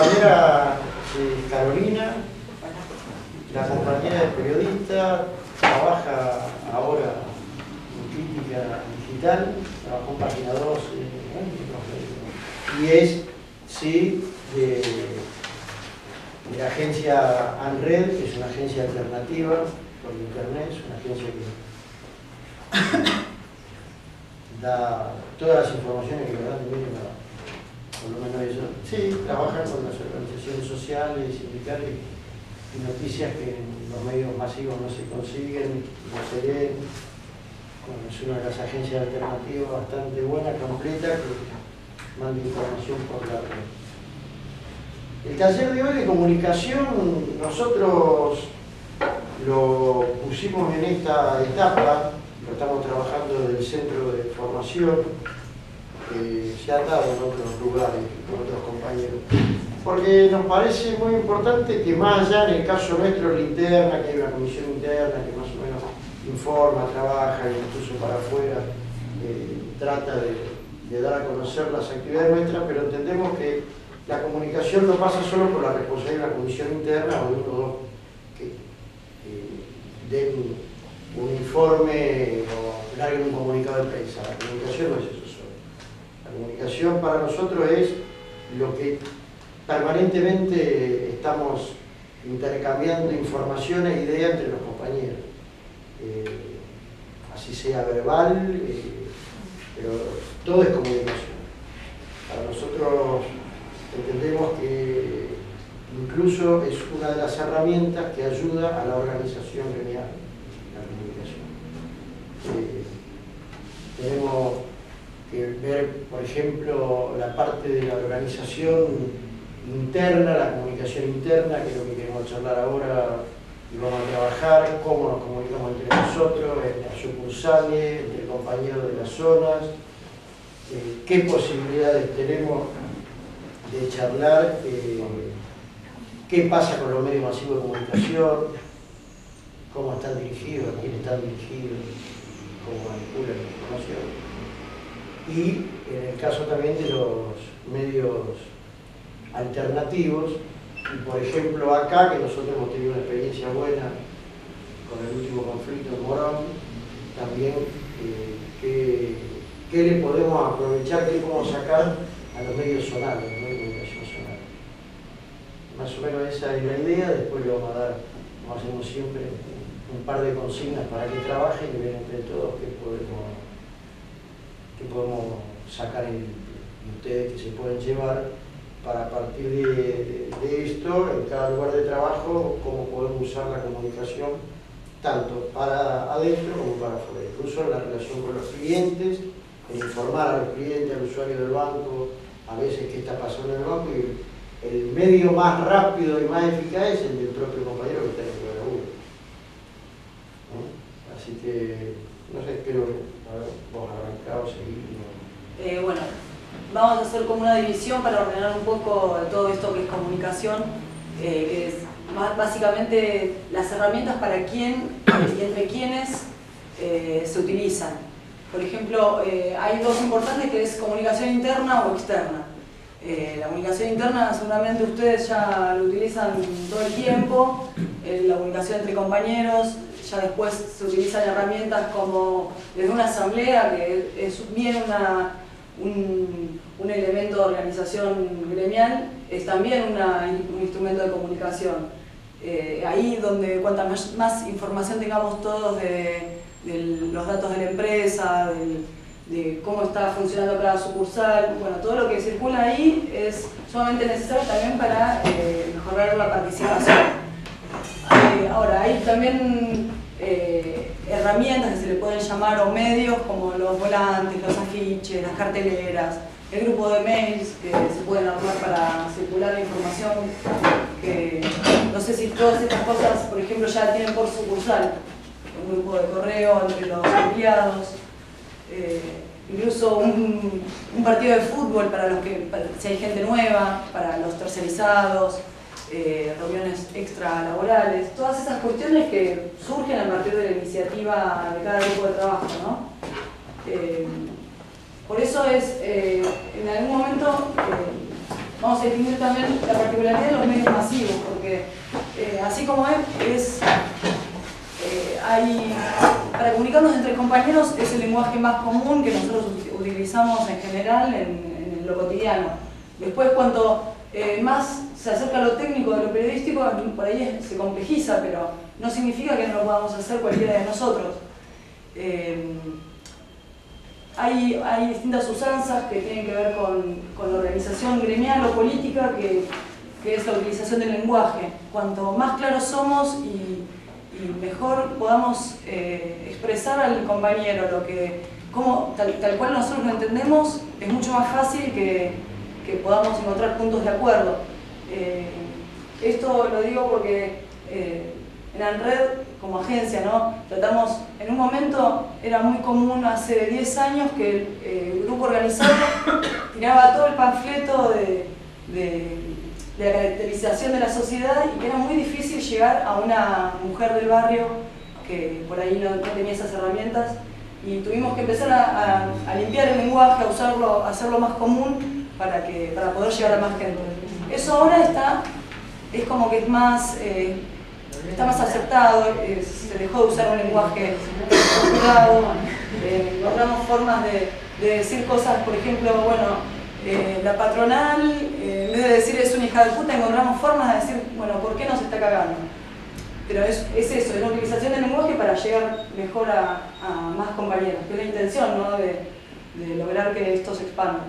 compañera Carolina, la compañera es periodista, trabaja ahora en crítica digital, trabajó en Página 2 y es, sí, de la agencia ANRED, que es una agencia alternativa por internet, es una agencia que da todas las informaciones que le dan de medio, por lo menos ellos, sí, trabajan con las organizaciones sociales, sindicales y noticias que en los medios masivos no se consiguen, no se ven. Bueno, es una de las agencias alternativas bastante buena, completa, que manda información por la red. El taller de hoy de comunicación nosotros lo pusimos en esta etapa, lo estamos trabajando desde el centro de formación, que se ha dado en otros lugares con otros compañeros, porque nos parece muy importante que más allá en el caso nuestro, la interna, que hay una comisión interna que más o menos informa, trabaja, incluso para afuera, trata de dar a conocer las actividades nuestras, pero entendemos que la comunicación no pasa solo por la responsabilidad de la comisión interna o de uno o dos que den un informe o larguen un comunicado de prensa. La comunicación no es eso solo. La comunicación para nosotros es lo que permanentemente estamos intercambiando informaciones e ideas entre los compañeros. Así sea verbal, pero todo es comunicación. Para nosotros entendemos que incluso es una de las herramientas que ayuda a la organización gremial, la comunicación. Tenemos que ver, por ejemplo, la parte de la organización interna, la comunicación interna, que es lo que queremos charlar ahora y vamos a trabajar, cómo nos comunicamos entre nosotros, en las sucursales, entre compañeros de las zonas, qué posibilidades tenemos de charlar, qué pasa con los medios masivos de comunicación, cómo están dirigidos, a quién están dirigidos, cómo manipulan la información. Y en el caso también de los medios alternativos, y por ejemplo acá, que nosotros hemos tenido una experiencia buena con el último conflicto en Morón, también qué le podemos aprovechar, qué le podemos sacar a los medios zonales, a los medios de comunicación zonales. Más o menos esa es la idea, después le vamos a dar, como hacemos siempre, un par de consignas para que trabajen y vean entre todos qué podemos sacar en ustedes que se pueden llevar para a partir de esto, en cada lugar de trabajo, cómo podemos usar la comunicación tanto para adentro como para afuera, incluso en la relación con los clientes, en informar a los clientes, al usuario del banco, a veces qué está pasando en el banco, y el medio más rápido y más eficaz es el del propio compañero que está en el laburo. Así que, no sé, espero vos arrancado, seguir. Bueno, vamos a hacer como una división para ordenar un poco todo esto que es comunicación, que es básicamente las herramientas para quién y entre quiénes se utilizan. Por ejemplo, hay dos importantes que es comunicación interna o externa. La comunicación interna seguramente ustedes ya lo utilizan todo el tiempo, la comunicación entre compañeros, ya después se utilizan herramientas como desde una asamblea, que es bien un elemento de organización gremial, es también un instrumento de comunicación. Ahí donde cuanta más información tengamos todos de los datos de la empresa, de cómo está funcionando cada sucursal, bueno, todo lo que circula ahí es sumamente necesario también para mejorar la participación. Ahora, hay también herramientas que se le pueden llamar o medios como los volantes, los afiches, las carteleras, el grupo de mails que se pueden armar para circular la información, que no sé si todas estas cosas, por ejemplo, ya tienen por sucursal un grupo de correo entre los empleados, incluso un partido de fútbol para si hay gente nueva, para los tercerizados, reuniones extralaborales, todas esas cuestiones que surgen a partir de la iniciativa de cada grupo de trabajo, ¿no? Por eso es, en algún momento, vamos a distinguir también la particularidad de los medios masivos, porque así como para comunicarnos entre compañeros es el lenguaje más común que nosotros utilizamos en general en lo cotidiano. Después, cuanto más se acerca a lo técnico de lo periodístico, por ahí se complejiza, pero no significa que no lo podamos hacer cualquiera de nosotros. Hay distintas usanzas que tienen que ver con la organización gremial o política, que es la utilización del lenguaje. Cuanto más claros somos y mejor podamos expresar al compañero tal cual nosotros lo entendemos, es mucho más fácil que podamos encontrar puntos de acuerdo. Esto lo digo porque en ANRED, como agencia, ¿no? Tratamos, en un momento era muy común hace 10 años que el grupo organizado tiraba todo el panfleto de la caracterización de la sociedad y que era muy difícil llegar a una mujer del barrio que por ahí no tenía esas herramientas, y tuvimos que empezar a limpiar el lenguaje, a usarlo, a hacerlo más común para poder llegar a más gente. Eso ahora es como que está más aceptado, se dejó de usar un lenguaje estructurado, encontramos formas de decir cosas, por ejemplo, bueno, la patronal, en vez de decir es una hija de puta, encontramos formas de decir, bueno, ¿por qué nos está cagando? Pero es eso, es la utilización del lenguaje para llegar mejor a más compañeros, que es la intención, ¿no? de lograr que esto se expanda.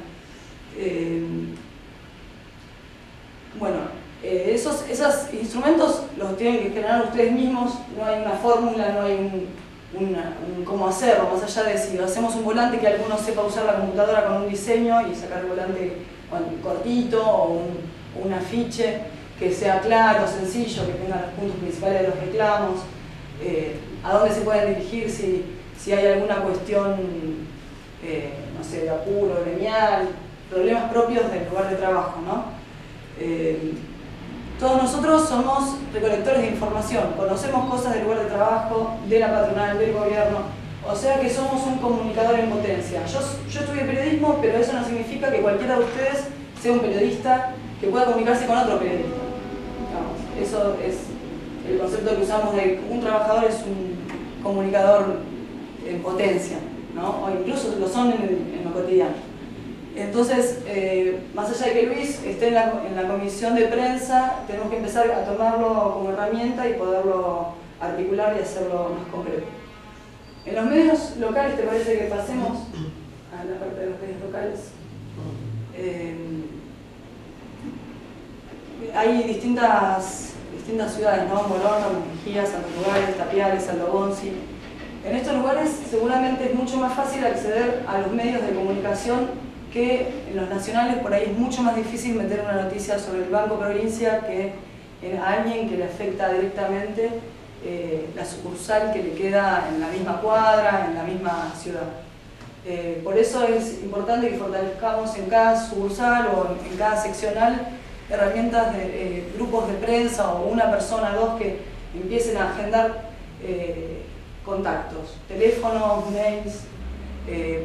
Bueno, esos instrumentos los tienen que generar ustedes mismos, no hay una fórmula, no hay un cómo hacerlo, más allá de si hacemos un volante que alguno sepa usar la computadora con un diseño y sacar el volante cortito, o un afiche que sea claro, sencillo, que tenga los puntos principales de los reclamos, a dónde se pueden dirigir si hay alguna cuestión, no sé, de apuro, gremial, problemas propios del lugar de trabajo, ¿no? Todos nosotros somos recolectores de información, conocemos cosas del lugar de trabajo, de la patronal, del gobierno, o sea que somos un comunicador en potencia. Yo estudié periodismo, pero eso no significa que cualquiera de ustedes sea un periodista que pueda comunicarse con otro periodista. Digamos, eso es el concepto que usamos de un trabajador es un comunicador en potencia, ¿no? O incluso lo son en lo cotidiano. Entonces, más allá de que Luis esté en la comisión de prensa, tenemos que empezar a tomarlo como herramienta y poderlo articular y hacerlo más concreto. En los medios locales, ¿te parece que pasemos a la parte de los medios locales? Hay distintas ciudades, ¿no? Morón, Mejía, Santo Lugares, Tapiales, Alto Bonzi. En estos lugares seguramente es mucho más fácil acceder a los medios de comunicación que en los nacionales. Por ahí es mucho más difícil meter una noticia sobre el Banco Provincia que a alguien que le afecta directamente la sucursal que le queda en la misma cuadra, en la misma ciudad. Por eso es importante que fortalezcamos en cada sucursal o en cada seccional herramientas de grupos de prensa o una persona, dos, que empiecen a agendar contactos, teléfonos, mails,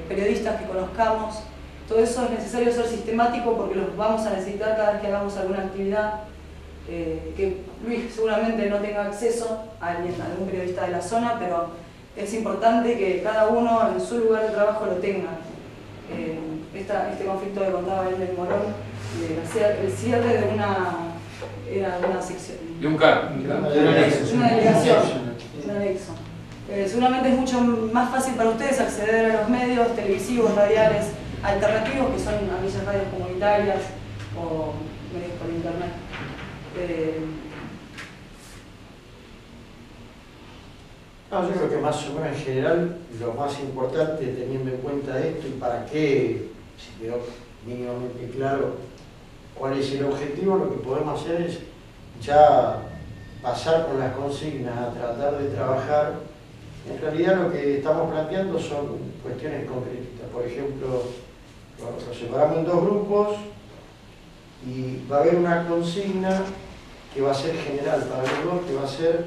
periodistas que conozcamos. Todo eso es necesario ser sistemático porque los vamos a necesitar cada vez que hagamos alguna actividad que Luis seguramente no tenga acceso a algún periodista de la zona, pero es importante que cada uno en su lugar de trabajo lo tenga. Este conflicto que contaba él del Morón, el cierre de una sección. De un CAR. Una delegación, un anexo. Seguramente es mucho más fácil para ustedes acceder a los medios televisivos, radiales, alternativos, que son aquellas radios comunitarias o medios por internet. Yo creo que más o menos en general lo más importante, teniendo en cuenta esto y para qué, si quedó mínimamente claro cuál es el objetivo, lo que podemos hacer es ya pasar con las consignas a tratar de trabajar. En realidad lo que estamos planteando son cuestiones concretas. Por ejemplo, lo separamos en dos grupos y va a haber una consigna que va a ser general para los dos, que va a ser,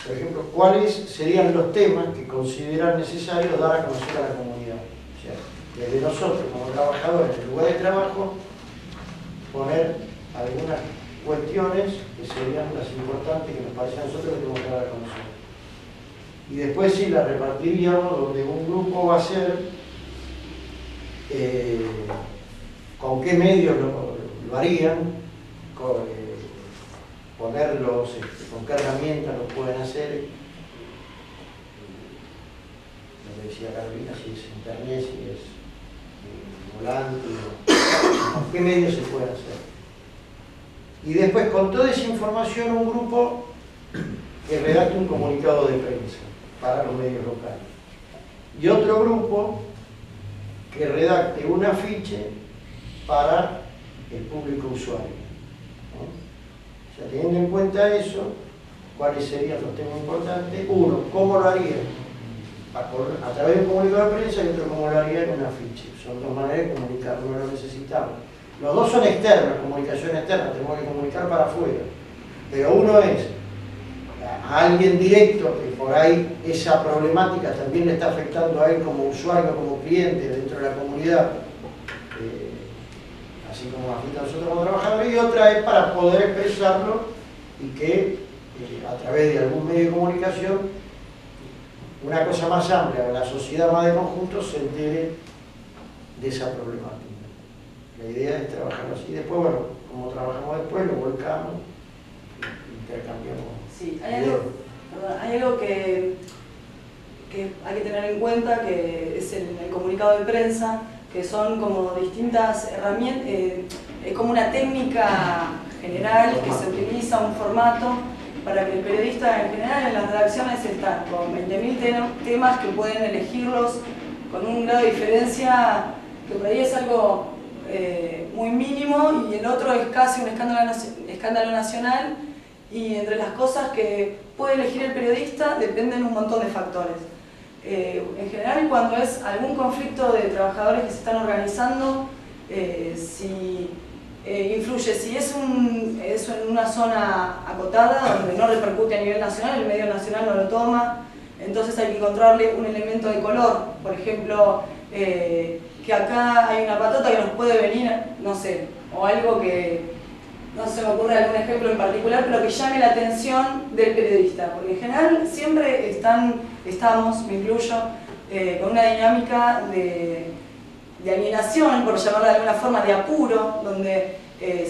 por ejemplo, cuáles serían los temas que consideran necesarios dar a conocer a la comunidad. O sea, desde nosotros como trabajadores en el lugar de trabajo, poner algunas cuestiones que serían las importantes que nos parecen a nosotros que tenemos que dar a conocer. Y después sí la repartiríamos donde un grupo va a ser con qué medios lo harían, ponerlos, con qué herramientas lo pueden hacer. Lo que decía Carolina, si es internet, si es volante, con qué medios se pueden hacer. Y después, con toda esa información, un grupo que redacte un comunicado de prensa para los medios locales. Y otro grupo que redacte un afiche para el público usuario. ¿No? O sea, teniendo en cuenta eso, ¿cuáles serían los temas importantes? Uno, ¿cómo lo harían? A través de un comunicado de prensa, y otro, ¿cómo lo harían en un afiche? Son dos maneras de comunicar, no lo necesitamos. Los dos son externos, comunicación externa, tenemos que comunicar para afuera. Pero uno es a alguien directo, que por ahí esa problemática también le está afectando a él como usuario, como cliente dentro de la comunidad, así como afecta a nosotros como trabajadores, y otra es para poder expresarlo y que a través de algún medio de comunicación, una cosa más amplia, la sociedad más de conjunto se entere de esa problemática. La idea es trabajarlo así. Después, bueno, como trabajamos después, lo volcamos, intercambiamos. Sí, hay algo que hay que tener en cuenta, que es el comunicado de prensa, que son como distintas herramientas, es como una técnica general que se utiliza, un formato, para que el periodista en general en las redacciones están con 20.000 temas que pueden elegirlos con un grado de diferencia que por ahí es algo muy mínimo, y el otro es casi un escándalo nacional, y entre las cosas que puede elegir el periodista dependen un montón de factores. En general, cuando es algún conflicto de trabajadores que se están organizando, si influye, si es en una zona acotada donde no repercute a nivel nacional, el medio nacional no lo toma, entonces hay que encontrarle un elemento de color. Por ejemplo, que acá hay una patota que nos puede venir, no sé, o algo que no se me ocurre algún ejemplo en particular, pero que llame la atención del periodista, porque en general siempre estamos, me incluyo, con una dinámica de alienación, por llamarla de alguna forma, de apuro, donde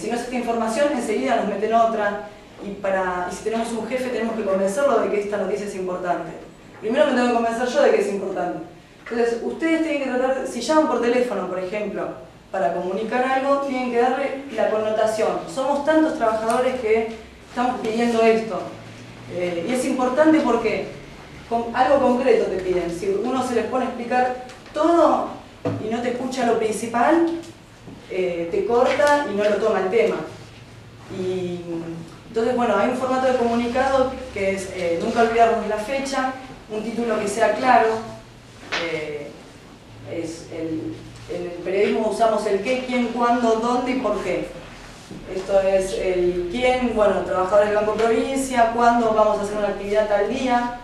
si no es esta información, enseguida nos meten otra, y si tenemos un jefe tenemos que convencerlo de que esta noticia es importante. Primero me tengo que convencer yo de que es importante. Entonces, ustedes tienen que tratar, si llaman por teléfono, por ejemplo, para comunicar algo, tienen que darle la connotación. Somos tantos trabajadores que estamos pidiendo esto. Y es importante porque algo concreto te piden. Si uno se les pone a explicar todo y no te escucha lo principal, te corta y no lo toma el tema. Y entonces, bueno, hay un formato de comunicado que es nunca olvidarnos la fecha, un título que sea claro. En el periodismo usamos el qué, quién, cuándo, dónde y por qué. Esto es el quién, bueno, trabajadores del Banco Provincia, cuándo vamos a hacer una actividad tal día,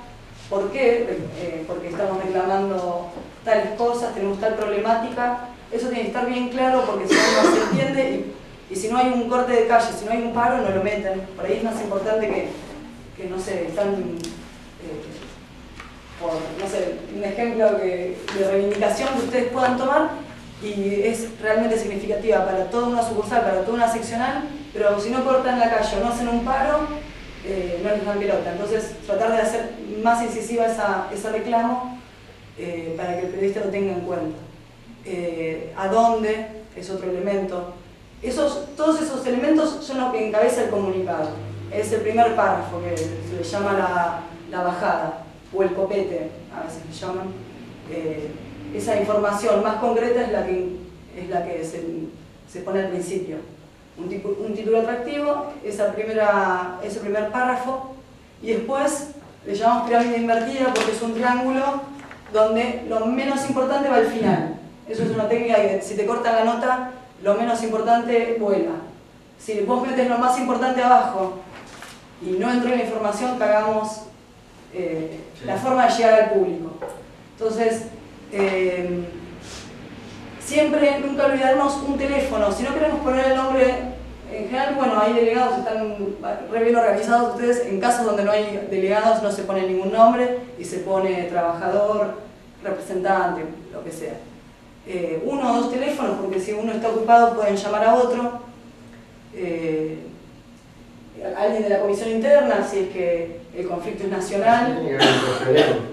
por qué, porque estamos reclamando tales cosas, tenemos tal problemática. Eso tiene que estar bien claro, porque si no se entiende, y si no hay un corte de calle, si no hay un paro, no lo meten. Por ahí es más importante que no sé, están... por, no sé, un ejemplo de reivindicación que ustedes puedan tomar, y es realmente significativa para toda una sucursal, para toda una seccional, pero si no cortan la calle o no hacen un paro, no les dan pelota. Entonces, tratar de hacer más incisiva ese reclamo para que el periodista lo tenga en cuenta. ¿A dónde? Es otro elemento. Todos esos elementos son los que encabeza el comunicado. Es el primer párrafo, que se le llama la bajada, o el copete, a veces le llaman. Esa información más concreta es la que se pone al principio. Un título atractivo, ese primer párrafo, y después le llamamos pirámide invertida porque es un triángulo donde lo menos importante va al final. Eso es una técnica que si te cortan la nota, lo menos importante vuela. Si vos metes lo más importante abajo y no entró la información, cagamos la forma de llegar al público. Entonces, siempre, nunca olvidarnos un teléfono. Si no queremos poner el nombre en general, bueno, hay delegados, están re bien organizados ustedes. En casos donde no hay delegados no se pone ningún nombre y se pone trabajador, representante, lo que sea. 1 o 2 teléfonos, porque si uno está ocupado pueden llamar a otro. Alguien de la comisión interna, si es que el conflicto es nacional.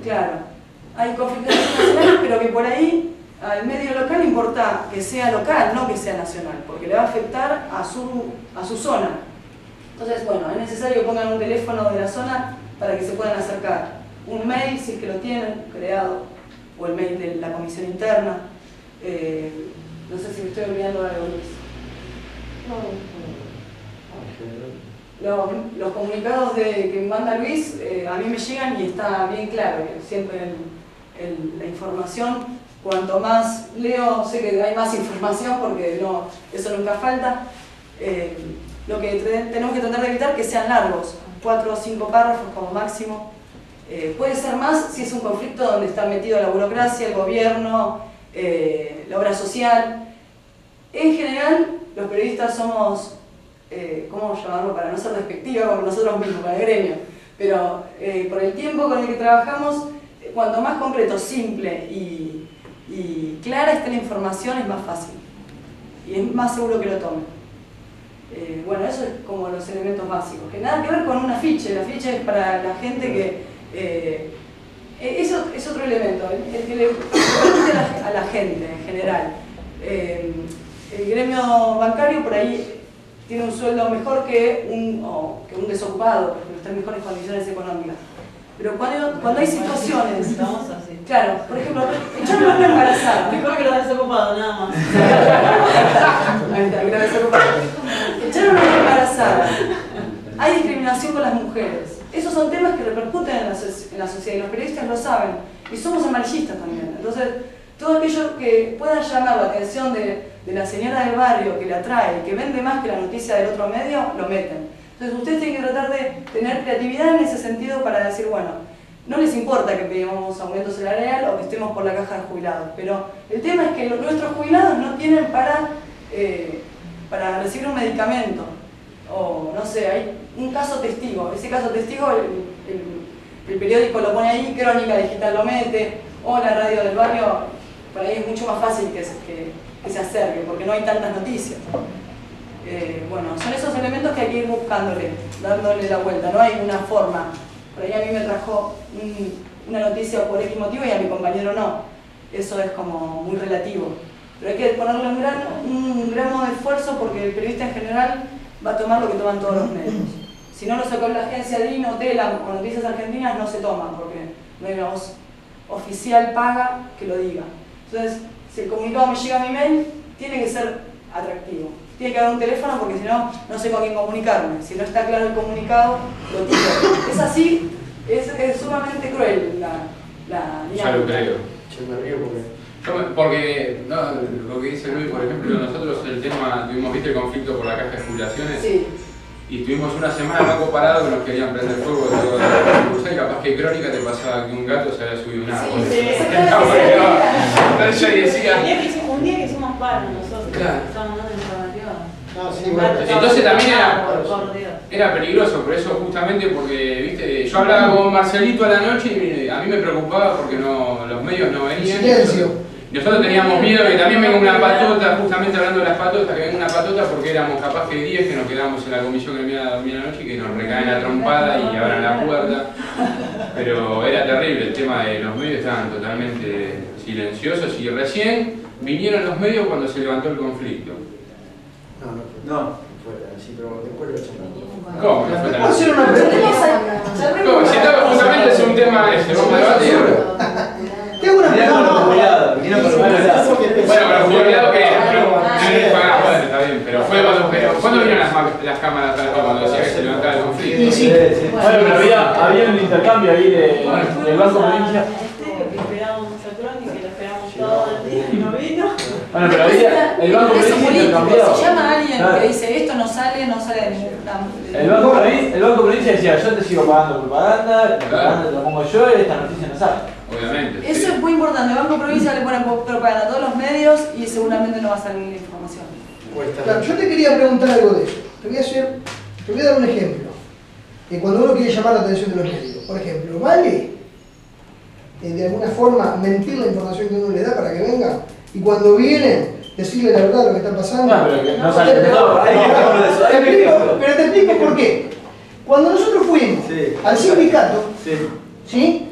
Claro, hay conflictos nacionales, pero que por ahí al medio local importa que sea local, no que sea nacional, porque le va a afectar a su zona. Entonces, bueno, es necesario que pongan un teléfono de la zona para que se puedan acercar. Un mail, si es que lo tienen creado, o el mail de la comisión interna. No sé si me estoy olvidando de algo, Luis. Los comunicados que manda Luis a mí me llegan y está bien claro, siempre la información. Cuanto más leo, sé que hay más información porque eso nunca falta. Lo que tenemos que tratar de evitar que sean largos, 4 o 5 párrafos como máximo. Puede ser más si es un conflicto donde está metido la burocracia, el gobierno, la obra social. En general, los periodistas somos, ¿cómo llamarlo para no ser despectiva con nosotros mismos, con el gremio? Pero por el tiempo con el que trabajamos, cuanto más concreto, simple y clara esté la información, es más fácil. Y es más seguro que lo tomen. Bueno, eso es como los elementos básicos. Que nada que ver con un afiche. El afiche es para la gente que... eso es otro elemento, el que le permite a la gente en general. El gremio bancario por ahí tiene un sueldo mejor que un desocupado, porque está en mejores condiciones económicas. Pero cuando hay situaciones... Claro, por ejemplo, echar a una embarazada. Mejor que los desocupados, nada más. Ahí está, que los desocupados. Echar a una embarazada. Hay discriminación con las mujeres. Esos son temas que repercuten en la sociedad y los periodistas lo saben. Y somos amarillistas también. Entonces, todo aquello que pueda llamar la atención de la señora del barrio, que la trae, que vende más que la noticia del otro medio, lo meten. Entonces, ustedes tienen que tratar de tener creatividad en ese sentido para decir, bueno, no les importa que pedimos aumento salarial o que estemos por la caja de jubilados, pero el tema es que nuestros jubilados no tienen para recibir un medicamento. O, no sé, hay un caso testigo. Ese caso testigo, el periódico lo pone ahí, Crónica Digital lo mete, o la radio del barrio, por ahí es mucho más fácil que se acerque, porque no hay tantas noticias. Bueno, son esos elementos que hay que ir buscándole, dándole la vuelta, no hay una forma. Por ahí a mí me trajo una noticia por X motivo y a mi compañero no. Eso es como muy relativo. Pero hay que ponerle un gramo de esfuerzo porque el periodista en general va a tomar lo que toman todos los medios. Si no lo sacó la agencia DIN o TELA o Noticias Argentinas, no se toma porque no hay una voz oficial paga que lo diga. Entonces, si el comunicado me llega a mi mail, tiene que ser atractivo. Tiene que haber un teléfono porque si no, no sé con quién comunicarme. Si no está claro el comunicado, lo tiro. Es así, es sumamente cruel la Ya lo creo. Yo me río Porque lo que dice Luis, por ejemplo, nosotros el tema, tuvimos el conflicto por la caja de jubilaciones. Sí. Y estuvimos una semana loco parado que nos querían prender fuego de todo el y capaz que Crónica te pasaba que un gato se había subido un árbol. Entonces yo decía... Un día que hicimos paro nosotros, claro. estábamos dando información. No, sí, bueno. Entonces también Por Dios. era peligroso, por eso justamente porque, viste, yo hablaba con Marcelito a la noche y a mí me preocupaba porque los medios no venían. Silencio. Nosotros teníamos miedo de que también venga una patota, justamente hablando de las patotas, que venga una patota porque éramos capaz que 10 que nos quedamos en la comisión gremial a dormir la noche y que nos recaen la trompada y abran la puerta. Pero era terrible, el tema de los medios estaban totalmente silenciosos y recién vinieron los medios cuando se levantó el conflicto. No fue así, pero después lo echamos. ¿Cómo no fue tan ¿Puedo hacer una pregunta? ¿Cómo? Si estaba justamente es un tema vamos a debatir. Te hago una pregunta. Bueno, pero cuidado que bueno, está bien, pero ¿cuándo vinieron las cámaras cuando decía que se levantaba el conflicto? Sí. Bueno, pero había un intercambio ahí del Banco Provincia. Que esperábamos a Crónica, que lo esperamos todo el día y no vino. Bueno, pero había el Banco Eso Provincia político. intercambiado. Si llama a alguien Claro. que dice esto no sale de ninguna... El Banco Provincia decía, yo te sigo pagando propaganda, la propaganda te la pongo yo y esta noticia no sale. Obviamente. Eso es muy importante. El Banco Provincia le pone propaganda a todos los medios y seguramente no va a salir la información. Claro, yo te quería preguntar algo de eso. te voy a dar un ejemplo. Cuando uno quiere llamar la atención de los medios, por ejemplo, ¿vale de alguna forma mentir la información que uno le da para que venga? Y cuando vienen, decirle la verdad de lo que está pasando. No, pero que no sale de todo. Pero te explico por qué. Cuando nosotros fuimos al sindicato, ¿sí?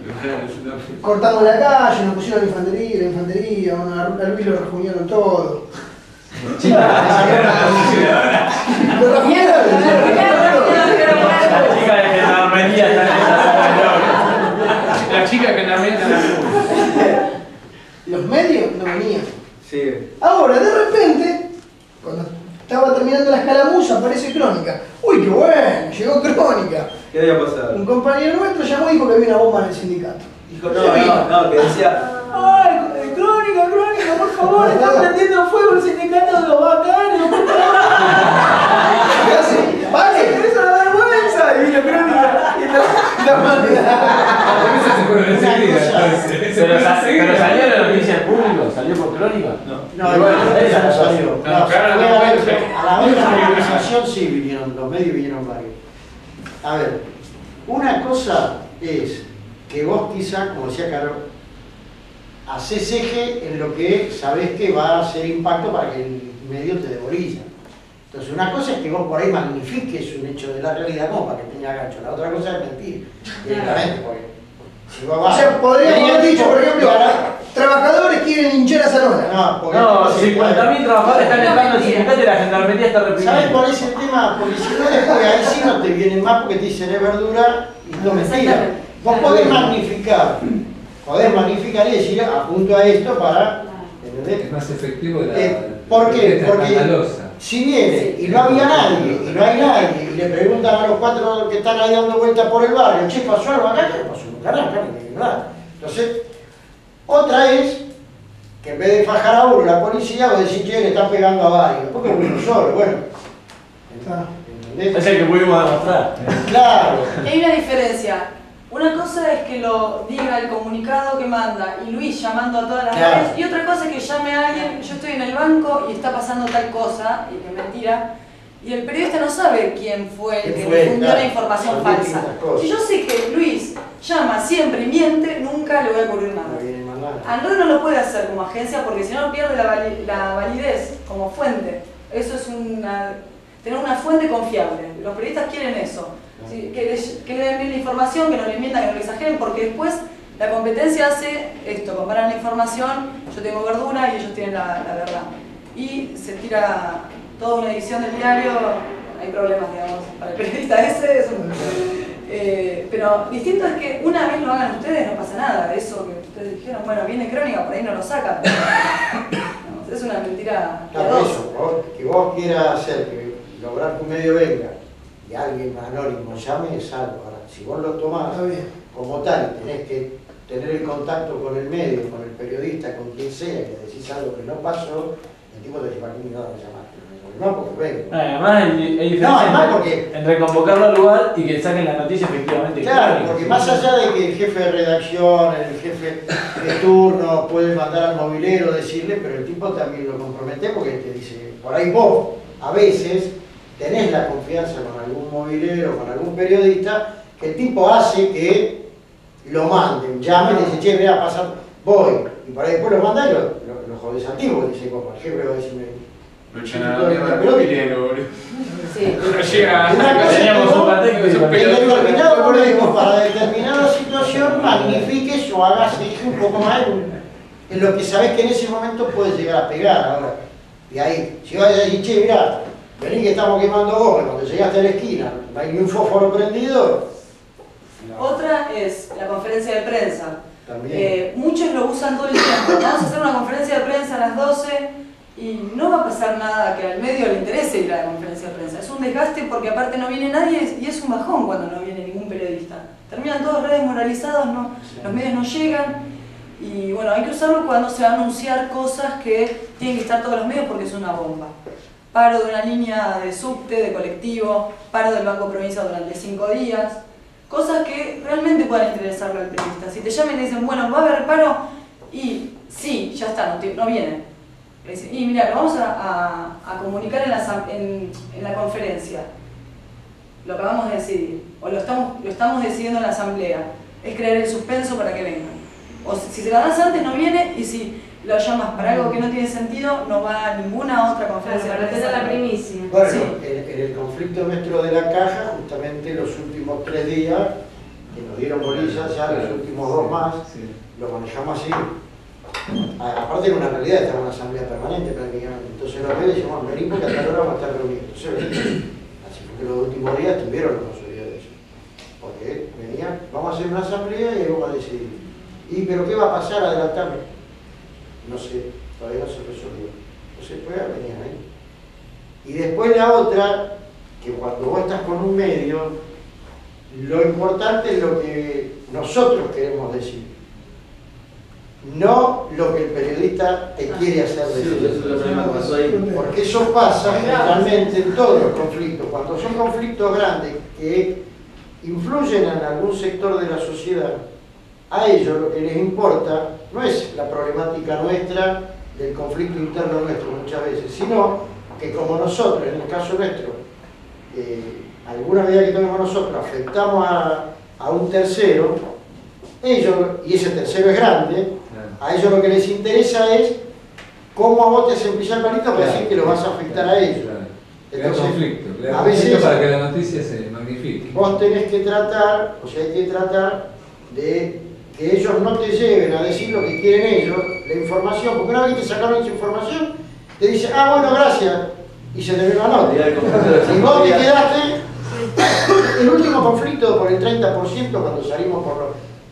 Cortamos la calle, nos pusieron la infantería, bueno, a Luis lo rejuñaron todo. Lo rejuñaron. La chica de Gendarmería está en La chica que en la meta Los medios no venían. Sí. Ahora, de repente, cuando estaba terminando la escaramuza, aparece Crónica. ¡Uy, qué bueno! Llegó Crónica. ¿Qué había pasado? Un compañero nuestro llamó y dijo que había una bomba en el sindicato. Dijo, no, que decía, ¡ay, Crónica, por favor, están prendiendo fuego el sindicato de los bacanos! ¿Qué hace? ¡Vale! ¡Es una vergüenza! Y vino Crónica. Pero salió la noticia al público, salió por Crónica. No, esa no salió. A la vez de la movilización sí vinieron, los medios vinieron varios. A ver, una cosa es que vos quizá, como decía Carlos, haces eje en lo que sabés que va a ser impacto para que el medio te dé bolilla. Entonces una cosa es que vos por ahí magnifiques un hecho de la realidad como para que tenga gancho, la otra cosa es mentir, directamente, porque si vos vas... O sea, podríamos haber dicho, por ejemplo, trabajadores quieren hinchar a Salona. No, porque... No, 50.000 trabajadores están entrando en el sindicato y la Gendarmería está reprimiendo. ¿Sabes cuál es el tema? Porque si no después ahí sí no te vienen más porque te dicen es verdura y no mentira. Vos podés magnificar y decir apunto a esto para... ¿entendés? Es más efectivo de ¿Por qué? Porque escandalosa. si viene y no había nadie, y no hay nadie, y le preguntan a los 4 que están ahí dando vueltas por el barrio, che, ¿pasó algo acá? ¿Qué pasó? Nunca nada. Entonces, otra es que en vez de fajar a uno la policía, vos decís, che, le están pegando a varios. ¿Por qué uno solo? Bueno. ¿Entendés? Es el que pudimos demostrar. Claro. Hay una diferencia. Una cosa es que lo diga el comunicado que manda y Luis llamando a todas las redes, y otra cosa es que llame a alguien, yo estoy en el banco y está pasando tal cosa, y que es mentira, y el periodista no sabe quién fue el que difundió la información falsa. Si yo sé que Luis llama siempre y miente, nunca le voy a ocurrir nada. Android no lo puede hacer como agencia porque si no pierde la validez como fuente. Eso es tener una fuente confiable. Los periodistas quieren eso. Sí, que le den bien la información, que no le mientan, que no le exageren, porque después la competencia hace esto, comparan la información, yo tengo verdura y ellos tienen la verdad. Y se tira toda una edición del diario, hay problemas, digamos, para el periodista ese. Pero distinto es que una vez lo hagan ustedes, no pasa nada. Eso que ustedes dijeron, bueno, viene Crónica, por ahí no lo sacan. No, es una mentira. Claro, eso, que vos quieras hacer, que lograr que un medio venga y alguien anónimo llame es algo. Ahora, si vos lo tomás como tal, tenés que tener el contacto con el medio, con el periodista, con quien sea, que decís algo que no pasó, el tipo te dice, ¿para qué me llamaste? No, porque vengo. Además, hay diferencia entre convocarlo al lugar y que saquen la noticia efectivamente. Claro, porque más allá de que el jefe de redacción, el jefe de turno puede mandar al movilero, decirle, pero el tipo también lo compromete porque te dice, por ahí vos, a veces, tenés la confianza con algún movilero, con algún periodista, que el tipo hace que lo manden, llamen y dice, che, mira, pasar, voy. Y por ahí después lo manda y lo jodés al tipo, dice, como el jefe va a decirme, no echa nada de movilero, boludo. Sí. No llega. Teníamos un pateco en determinado momento, para determinada situación, magnifiques o hagas eje un poco más en lo que sabés que en ese momento puedes llegar a pegar ahora. Y ahí, si vas a decir, che, mirá, vení que estamos quemando goma, cuando llegaste a la esquina, no hay ni un fósforo prendido. No. Otra es la conferencia de prensa. También. Muchos lo usan todo el tiempo. Vamos a hacer una conferencia de prensa a las 12 y no va a pasar nada que al medio le interese ir a la conferencia de prensa. Es un desgaste porque aparte no viene nadie y es un bajón cuando no viene ningún periodista. Terminan todos redes moralizados, los medios no llegan y bueno, hay que usarlo cuando se va a anunciar cosas que tienen que estar todos los medios porque es una bomba. Paro de una línea de subte, de colectivo, paro del Banco Provincia durante 5 días. Cosas que realmente puedan interesarle al periodista. Si te llaman y dicen, bueno, va a haber paro y sí, ya está, no viene. Le dice, y mira, lo vamos a comunicar en la conferencia. Lo acabamos de decidir, o lo estamos decidiendo en la asamblea. Es crear el suspenso para que vengan. O si se lo das antes no viene, y si lo llamas para algo que no tiene sentido, no va a ninguna otra conferencia. Para tener la primicia. Bueno, Sí. en el conflicto nuestro de la caja, justamente los últimos 3 días, que nos dieron bolillas, ya los últimos 2 más, lo manejamos así. Aparte era una realidad, estaba en una asamblea permanente prácticamente. Entonces los medios decíamos, vení porque a tal hora vamos a estar reunidos. Entonces vení. Así fue que los últimos días tuvieron la posibilidad de eso. Porque venían, vamos a hacer una asamblea y ahí vamos a decidir. Pero ¿qué va a pasar? Adelantarme. No sé, todavía no se resolvió. Entonces pues venían ahí. Y después la otra, que cuando vos estás con un medio, lo importante es lo que nosotros queremos decir. No lo que el periodista te quiere hacer decir. Sí, eso es lo problema que pasó ahí. Porque eso pasa generalmente en todos los conflictos. Cuando son conflictos grandes que influyen en algún sector de la sociedad, a ellos lo que les importa no es la problemática nuestra del conflicto interno nuestro muchas veces, sino que como nosotros, en el caso nuestro, alguna medida que tomemos nosotros afectamos a un tercero, ellos, y ese tercero es grande, a ellos lo que les interesa es cómo a vos te hacen pisar el palito para decir que lo vas a afectar a ellos. Crea conflicto, a veces, para que la noticia se magnifique. Vos tenés que tratar, o sea, hay que tratar de que ellos no te lleven a decir lo que quieren ellos, la información, porque una vez que te sacaron esa información, te dicen, ah, bueno, gracias, y se te ve la nota. Y vos te quedaste, el último conflicto por el 30% cuando salimos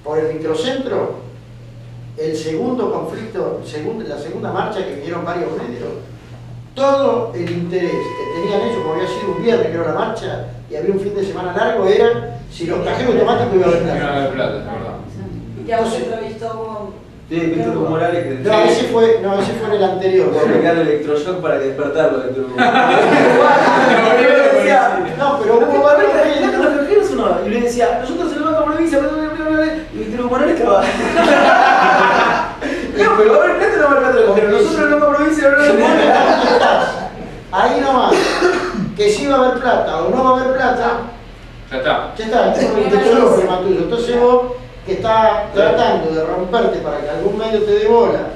por el microcentro, el segundo conflicto, la segunda marcha que vinieron varios medios, todo el interés que tenían ellos, como había sido un viernes que era la marcha, y había un fin de semana largo, era si los cajeros automáticos iban a haber No plata. va a haber plata, es verdad. Y a vos entrevistó con... Sí, Víctor Hugo Morales que No, ese fue en el anterior. voy a aplicar el electroshock para que despertarlo de Víctor Hugo. No, pero hubo Los varios medios. cajeros uno, y le decía, nosotros en el Banco Provincia, y Víctor Hugo Morales estaba. No, pero va a haber plata o no va a haber plata, pero nosotros en el Banco Provincia, Ahí nomás, que si va a haber plata o no va a haber plata, Ya está. ya está, es un problema tuyo. Entonces vos, que estás tratando de romperte para que algún medio te dé bola,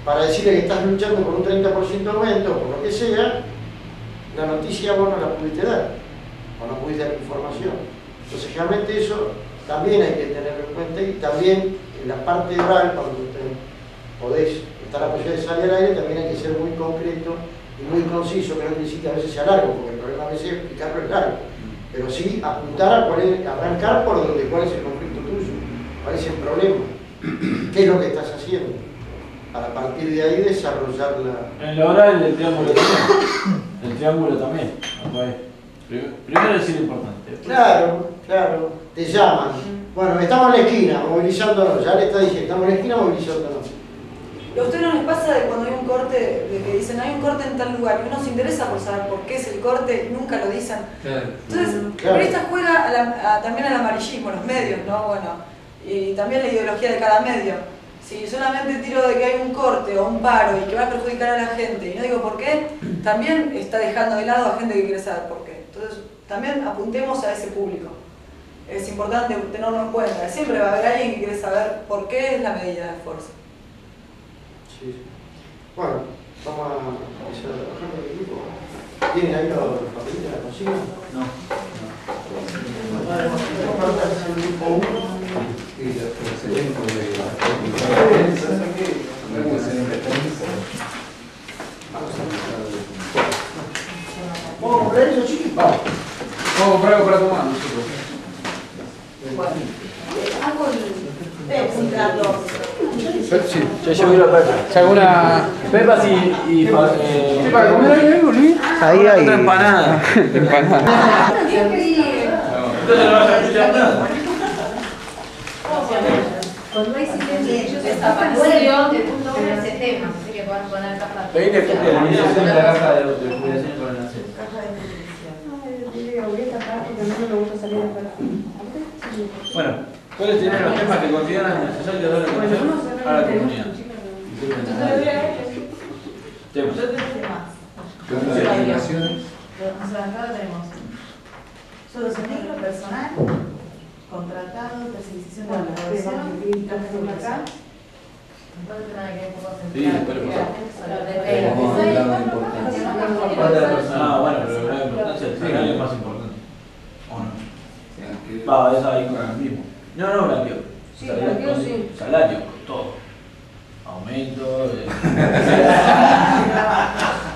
para decirle que estás luchando por un 30% de aumento, o por lo que sea, la noticia vos no la pudiste dar, o no pudiste dar información. Entonces realmente eso también hay que tenerlo en cuenta, y también en la parte oral, cuando podés estar a posibilidad de salir al aire, también hay que ser muy concreto y muy conciso, que no necesita a veces sea largo, porque el problema a veces es explicarlo es largo. Pero sí apuntar a arrancar por cuál es el conflicto tuyo, cuál es el problema, qué es lo que estás haciendo, para partir de ahí desarrollar la... En la oral el triángulo también. El triángulo también. Primero decir lo importante. Claro, claro, te llaman. Bueno, estamos en la esquina, movilizándonos, ya le está diciendo, estamos en la esquina movilizándonos. ¿A ustedes no les pasa de cuando hay un corte, de que dicen hay un corte en tal lugar y uno se interesa por saber por qué es el corte, nunca lo dicen? Entonces, el periodista juega también al amarillismo, los medios, ¿no? Bueno, y también la ideología de cada medio. Si solamente tiro de que hay un corte o un paro y que va a perjudicar a la gente y no digo por qué, también está dejando de lado a gente que quiere saber por qué. Entonces, también apuntemos a ese público. Es importante tenerlo en cuenta. Siempre va a haber alguien que quiere saber por qué es la medida de fuerza. Sí. Bueno, vamos a empezar a trabajar con el equipo. ¿Tienen ahí los papelitos de la consigna? No. Compartas el grupo 1. Y los elencos de la prensa, ¿Vamos a comprar eso, chicos? Vamos. Vamos a comprar algo para tomar nosotros. Hago el contrato. Sí. Ya llevo la pepa. ¿Se alguna Pepas y para comer algo, Luis? Ahí hay. Otra empanada. Empanada. Entonces no vas a escuchar nada. Cuando hay silencio, desapareció de ese tema, así que pueden poner caja. Pedite que la administración de la caja de jubilación con el nacer. Bueno, ¿cuáles serían los temas que consideran necesarios dar a conocer a la comunidad? Temas. Relaciones. Acá tenemos solo centro personal, contratado, tercerización de la relación, acá. Sí, después lo pasamos. Ah, bueno, pero la importancia del salario es más importante. ¿O no? Va, es ahí con el mismo. No, blanqueo. Sí, blanqueo sí. Salario, todo. Aumento.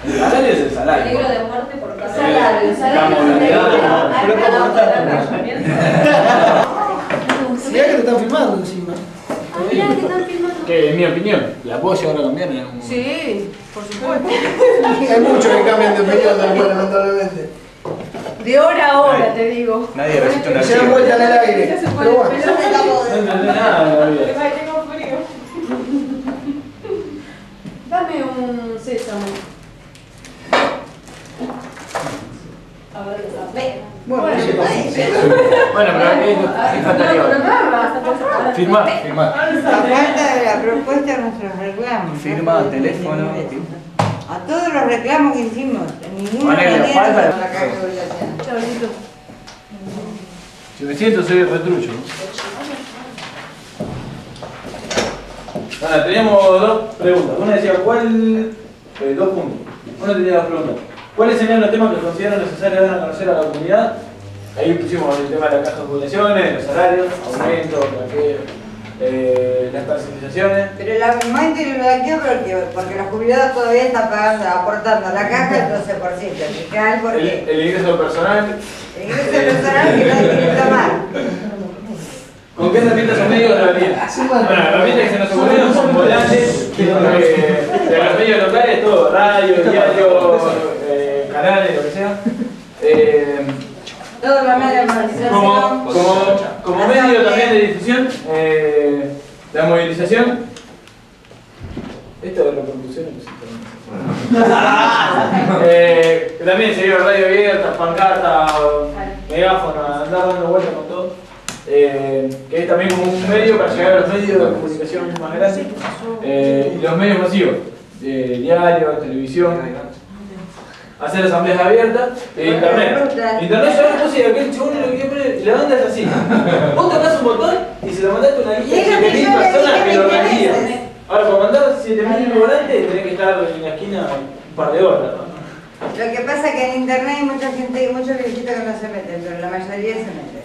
El salario es el salario. Peligro de muerte por cada salario. La Mirá que te están filmando encima. Mirá que están filmando. Que en mi opinión, ¿la puedo llegar a cambiar en algún momento? Sí, por supuesto. Hay muchos que cambian de opinión después, lamentablemente. De hora a hora, te digo. Nadie resiste una Se dan vuelta en el aire. Pero bueno. No entendés nada de la vida. Tengo frío. Dame un sésamo. A ver, Bueno, Bueno, pero ¿qué faltaría ahora? Firmar. Aparte de la propuesta de nuestros reclamos. Firma, teléfono. A todos los reclamos que hicimos, en ninguna Ponele, manera falta- para la caja de jubilación. Si me siento, soy retrucho. Bueno, teníamos dos preguntas. Una decía, dos puntos. Uno tenía dos preguntas. ¿Cuáles serían los temas que consideran necesarios dar a conocer a la comunidad? Ahí pusimos el tema de la caja de jubilaciones, los salarios, aumentos, las tercerizaciones. Pero el aumento y el blanqueo, porque los jubilados todavía están pagando, aportando a la caja el 12%. Fiscal, porque El ingreso personal. el ingreso personal que no hay que tomar. ¿Con qué herramientas son medios de la vida? Bueno, herramientas que se nos ocurrieron son volantes, de los medios locales, todo, radio, diario, canales, lo que sea. Todo lo medio de movilización. Como medio también de difusión, la movilización. Esto de repercusión también se dio radio abierta, pancarta, megáfono, andar dando vueltas con todo. Que es también como un medio para llegar a los medios de comunicación más grandes. Y los medios masivos, diario, televisión. Hacer asambleas abiertas, internet. Internet ya no sé, aquel chabón lo que quiere poner, y la banda es así. Vos tocás un botón y se lo mandaste a una lista de 7.000 personas que lo organizan. Ahora, para mandar 7.000 volantes tenés que estar en la esquina un par de horas, ¿no? Lo que pasa es que en internet hay mucha gente, muchos viejitos que no se meten, pero la mayoría se mete.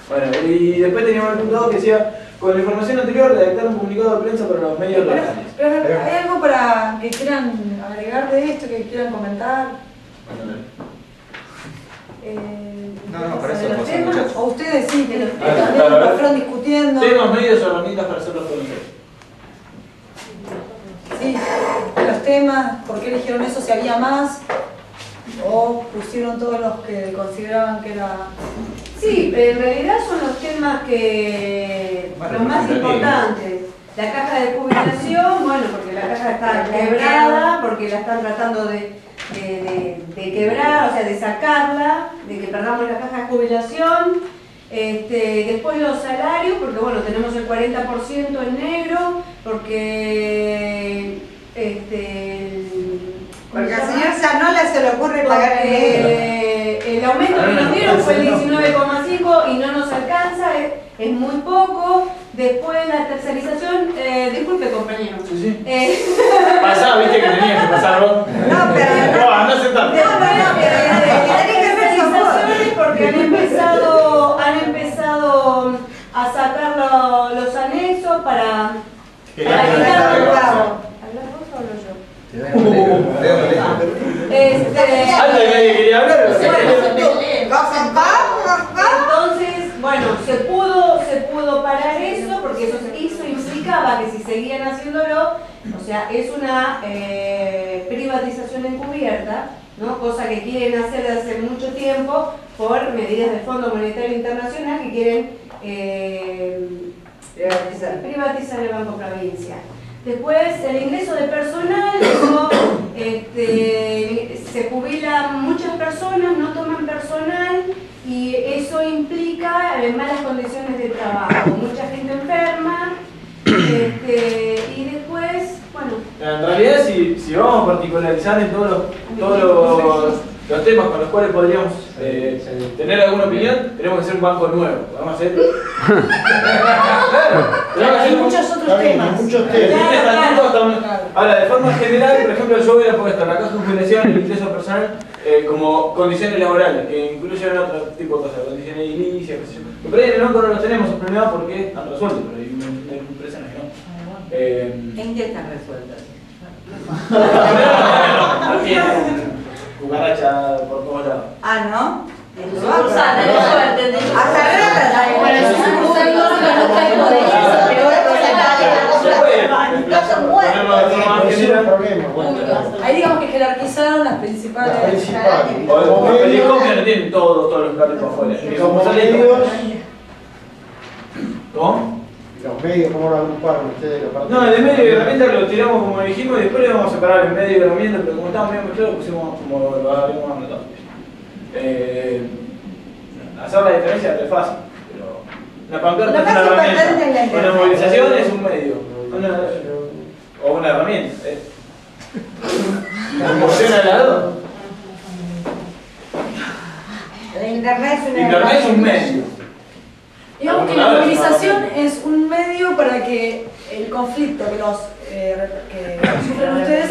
Bueno, y después teníamos el punto 2 que decía, con la información anterior, redactar un comunicado de prensa para los medios locales. Pero ¿hay algo para que quieran agregar de esto, que quieran comentar? No, para eso ¿De los pasa, temas? muchachos. ¿O ustedes sí, que Claro, también claro. lo fueron discutiendo? Temas, medios o herramientas para hacerlos conocer. Sí, los temas, ¿por qué eligieron eso? Si había más, o pusieron todos los que consideraban que era... Sí, en realidad son los temas que los más importantes. La caja de jubilación, bueno, porque la caja está quebrada, porque la están tratando de quebrar, o sea, de sacarla, de que perdamos la caja de jubilación. Después los salarios, porque bueno, tenemos el 40% en negro, porque Porque al señor Zanola se le ocurre pagar en negro. El aumento que nos dieron fue el 19,5 y no nos alcanza, es muy poco. Después la tercerización, disculpe compañero. Sí. Pasá, viste que tenías que pasar vos. No, pero No, andá sentate. Tercerizaciones porque han empezado a sacar los anexos para quitar los pagos. ¿Hablas vos o hablo yo? Antes de nadie quería hablar, Entonces, bueno, se pudo parar eso porque eso implicaba que si seguían haciéndolo, o sea, es una privatización encubierta, ¿no? Cosa que quieren hacer desde hace mucho tiempo por medidas del Fondo Monetario Internacional que quieren privatizar el Banco Provincia. Después, el ingreso de personal, eso, se jubilan muchas personas, no toman personal y eso implica malas condiciones de trabajo, mucha gente enferma y después, bueno. En realidad, si si vamos a particularizar en todos los temas con los cuales podríamos tener alguna opinión, tenemos que hacer un banco nuevo. Podemos hacer. Claro, Hay muchos otros temas. Muchos temas. Ahora, de forma general, por ejemplo, yo hubiera puesto la caja de jubilación, el ingreso personal, como condiciones laborales, que incluyen otro tipo de cosas, condiciones edilicias, qué sé yo. Que por ahí en el banco no los tenemos, es problema porque están resueltos, pero hay empresas que no. ¿En qué están resueltas? Cucaracha por todos lados. Ah, ¿no? Sucursal, tenés suerte. Hasta ahora Bueno, si sucursal no, pero no caigo de eso, pero ahí digamos que jerarquizaron las principales. O el helicóptero no tienen todos los carros para afuera. Como medios, ¿Cómo? los medios, ¿cómo lo agruparon ustedes? No, el de medio y herramienta lo tiramos como dijimos y después le vamos a separar el medio y herramienta, pero como estamos bien mezclados, lo pusimos como lo habíamos anotado. Hacer la diferencia es fácil, pero la pancarta es una herramienta, una movilización es un medio, o una herramienta. ¿Funciona el lado? Internet Es un medio. Digamos que la movilización es un medio para que el conflicto que sufren ustedes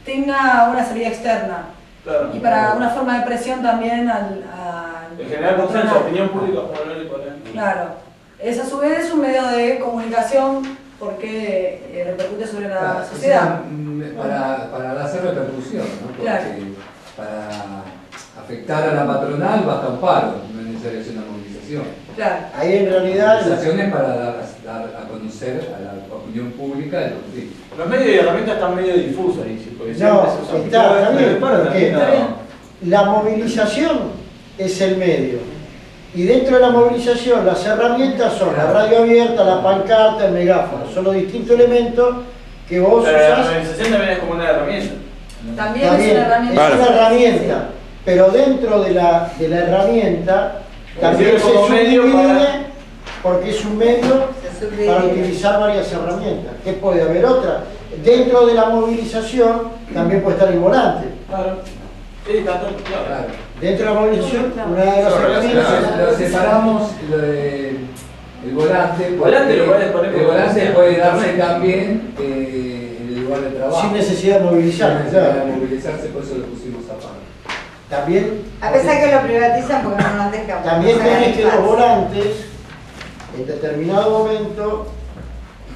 tenga una salida externa. Claro. Y para una forma de presión también En general, consenso, opinión pública, como hablar y poner. Claro. Es a su vez un medio de comunicación porque repercute sobre la sociedad. Para hacer repercusión, ¿no? Porque Claro. para afectar a la patronal basta un paro, no es necesario hacer una movilización. Claro. Ahí en realidad La movilización es para dar a conocer a la opinión pública el conflicto. Los medios y herramientas están medio difusos ahí, porque no, siempre se usan. está bien, porque Está bien. la movilización es el medio. Y dentro de la movilización las herramientas son la radio abierta, la pancarta, el megáfono. Son los distintos elementos que vos La usás. organización también es como una herramienta. También Está es bien, una herramienta. es una herramienta, pero dentro de la herramienta también se sirve como medio subdivide para- porque es un medio Se subdivide. para utilizar varias herramientas. ¿Qué puede haber otra? Dentro de la movilización también puede estar el volante. Claro. Sí, tanto, claro. Claro. Dentro de la movilización, una de las herramientas. Lo separamos el volante. porque Volante lo puedes poner el como volante sea. puede darse también en el lugar de trabajo. Sin necesidad de movilizar, Sin necesidad claro. de movilizarse, por eso lo pusimos aparte. También, A pesar que lo privatizan porque no nos dejan. también pasar tenés en que paz. los volantes, en determinado momento,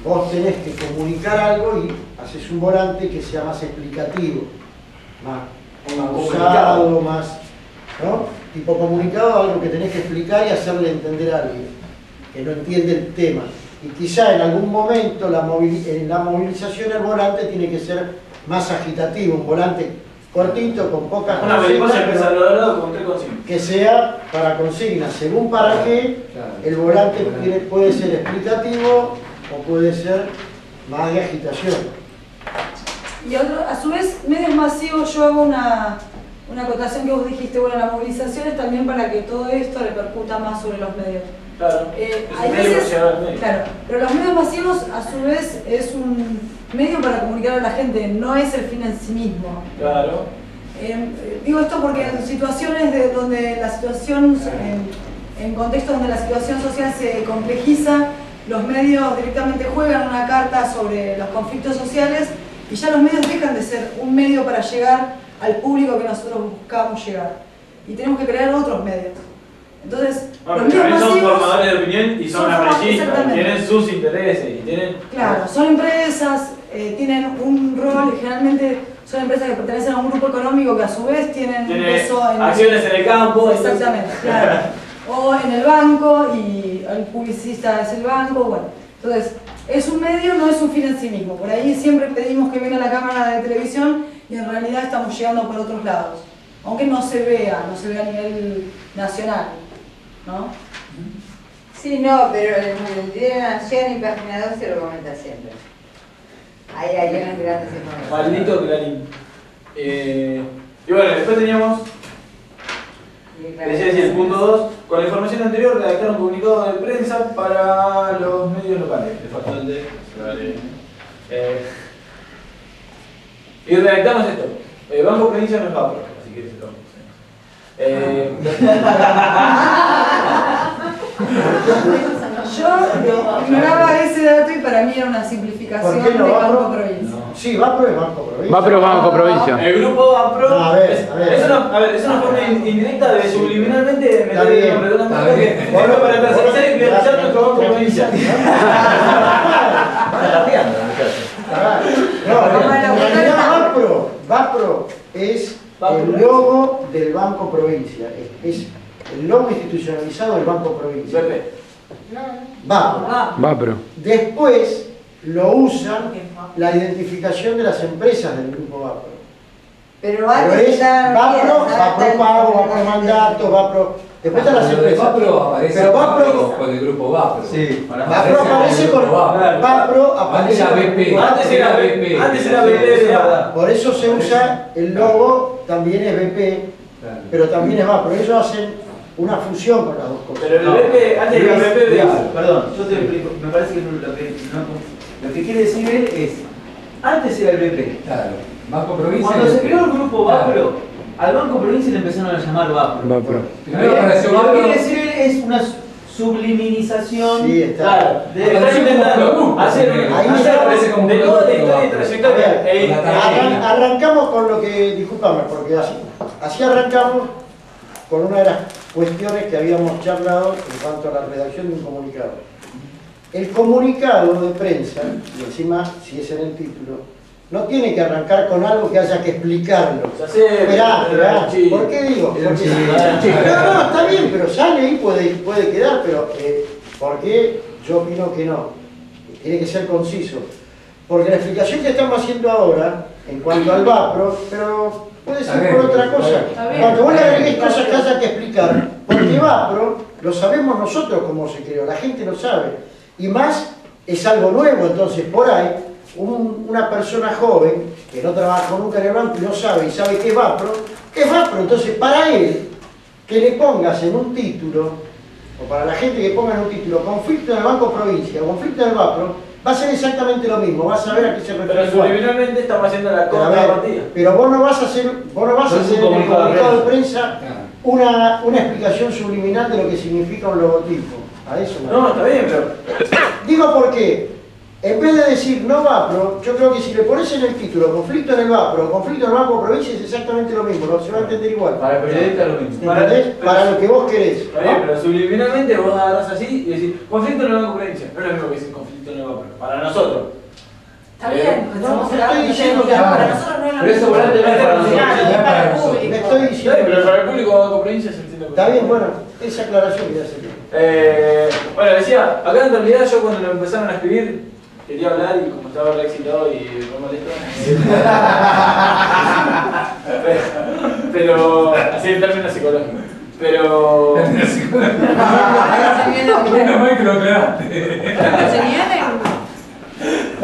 vos tenés que comunicar algo y haces un volante que sea más explicativo, más usado, más, ¿no? Tipo comunicado, algo que tenés que explicar y hacerle entender a alguien que no entiende el tema. Y quizá en algún momento en la movilización el volante tiene que ser más agitativo, un volante cortito, con pocas Una mariposa consignas, empieza pero al lado con 3 consignas. que sea para consignas, según para qué, Claro. el volante puede ser explicativo o puede ser más de agitación. Y a su vez, medios masivos, yo hago una acotación que vos dijiste, bueno, la movilización es también para que todo esto repercuta más sobre los medios. Claro. Hay medio veces, para llegar al medio. claro, pero los medios masivos a su vez es un medio para comunicar a la gente, no es el fin en sí mismo. Claro. Digo esto porque en situaciones donde la situación, en contextos donde la situación social se complejiza, los medios directamente juegan una carta sobre los conflictos sociales y ya los medios dejan de ser un medio para llegar al público que nosotros buscamos llegar. Y tenemos que crear otros medios. Entonces, Bueno, los pero medios también son masivos formadores de opinión y son son amarillistas, exactamente. tienen sus intereses y tienen... claro, son empresas, tienen un rol, generalmente son empresas que pertenecen a un grupo económico que a su vez tienen un Tiene peso en acciones en el campo. exactamente, claro. O en el banco y el publicista es el banco, bueno. Entonces, es un medio, no es un fin en sí mismo. Por ahí siempre pedimos que venga la cámara de televisión y en realidad estamos llegando por otros lados. Aunque no se vea a nivel nacional, ¿no? Sí, no, pero en el Diario Nación y Página 2 se lo comenta siempre. Ahí hay unas grandes informaciones. Maldito Clarín. Y bueno, después teníamos, decía así, el punto 2, con la información anterior redactar un comunicado de prensa para los medios locales. Le faltó el de... Y redactamos esto. Banco Provincia no es Vapro, si quieres lo Yo ignoraba ese dato y para mí era una simplificación ¿Por qué no de Vapro? Banco Provincia. Sí, Vapro es Banco Provincia. Vapro es Banco Provincia. El grupo Vapro No, a ver. es una forma indirecta de subliminalmente Está meter el bien. nombre de una Está marca bien. que bueno, para tercerizar y privatizar nuestro Banco Provincia. No, en realidad Vapro es el logo del Banco Provincia. Es el logo institucionalizado del Banco Provincia. Vapro. Vapro. Después lo usan la identificación de las empresas del grupo Vapro. Pero Pero antes es estaban Vapro, bien, ahora Vapro están- Pago, Vapro Mandato, Vapro. Después están las Pero de empresas. Vapro aparece Pero Vapro, con el grupo Vapro. Sí, Vapro aparece con Vapro, aparece Antes era con- BP. Antes era BP. Antes era BP. Por eso se usa el logo, también es BP, Claro. pero también es Vapro. Ellos hacen una fusión con las dos cosas. Pero el BP, antes era BP. Perdón, yo te explico. Me parece que lo que quiere decir él es, antes era el BP. Claro. Banco Provincia. Cuando y se BP. creó el grupo Claro. Vapro, al Banco Provincia le empezaron a llamar Vapro. Vapro. Primero apareció Lo que Vapro. quiere decir él es una subliminización. Sí, está. Claro, Apareció como producto. hacer Ahí aparece como de toda la producto historia y Vapro. trayectoria. A ver, arrancamos con lo que, discúlpame, porque así arrancamos con una de las cuestiones que habíamos charlado en cuanto a la redacción de un comunicado. El comunicado de prensa, y encima si es en el título, no tiene que arrancar con algo que haya que explicarlo. Esperá, ¿por qué digo? Porque, no, está bien, pero sale ahí, puede quedar, pero ¿por qué? Yo opino que no. Tiene que ser conciso. Porque la explicación que estamos haciendo ahora, en cuanto al Vapro, pero puede ser por otra cosa. Cuando vos le agregues cosas que haya que explicar, porque Vapro lo sabemos nosotros cómo se creó, la gente lo sabe. Y más, es algo nuevo, entonces por ahí, una persona joven que no trabajó nunca en el banco y no sabe, y sabe qué es Vapro, entonces para él, que le pongas en un título, o para la gente que ponga en un título, conflicto en el Banco Provincia, conflicto en el Vapro, va a ser exactamente lo mismo, vas a saber a qué se refiere. Pero subliminalmente estamos haciendo la Pero, a contrapartida. pero vos no vas a hacer, en el comunicado de prensa una explicación subliminal de lo que significa un logotipo. A eso No, está bien, pero digo por qué. En vez de decir no Vapro, yo creo que si le pones en el título conflicto en el Vapro, conflicto en el Banco Provincia es exactamente lo mismo, no se va a entender igual. Para el periodista es lo mismo. ¿Entendés? Para lo que vos querés. está bien, pero subliminalmente vos agarrás así y decís conflicto en el Banco Provincia. No es lo mismo que decir conflicto en el Banco. Para nosotros. Está bien, estamos estoy hablando diciendo de que para nosotros no es lo Pero eso mismo. volante no es para nosotros, Claro, no es para el nosotros. Le público. estoy Está diciendo. bien, pero para el público Banco Provincia se entiende. Está bien, bueno, esa aclaración que hacer. Bueno, decía, acá en realidad yo cuando lo empezaron a escribir quería hablar y como estaba re excitado y re molesto. Pero, así en términos psicológicos. Pero. Menos mal que lo aclaraste.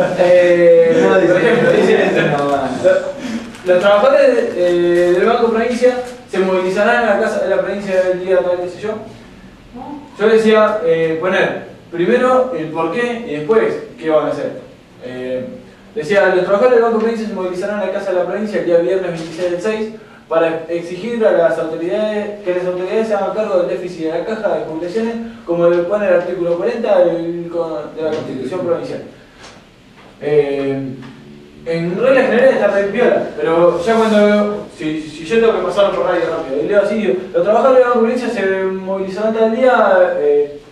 Por ejemplo, dice los trabajadores del Banco Provincia se movilizarán en la casa de la provincia del día tal, qué sé yo. Yo decía poner primero el por qué y después qué van a hacer. Decía, los trabajadores del Banco Provincia se movilizarán en la casa de la provincia el día viernes 26 del 6 para exigir a las autoridades que las autoridades se hagan cargo del déficit de la caja de jubilaciones como lo pone el artículo 40 de la Constitución Provincial. En regla general está re piola, pero ya cuando, si yo tengo que pasarlo por radio rápido, y leo así, digo, los trabajadores de la provincia se movilizarán tal día,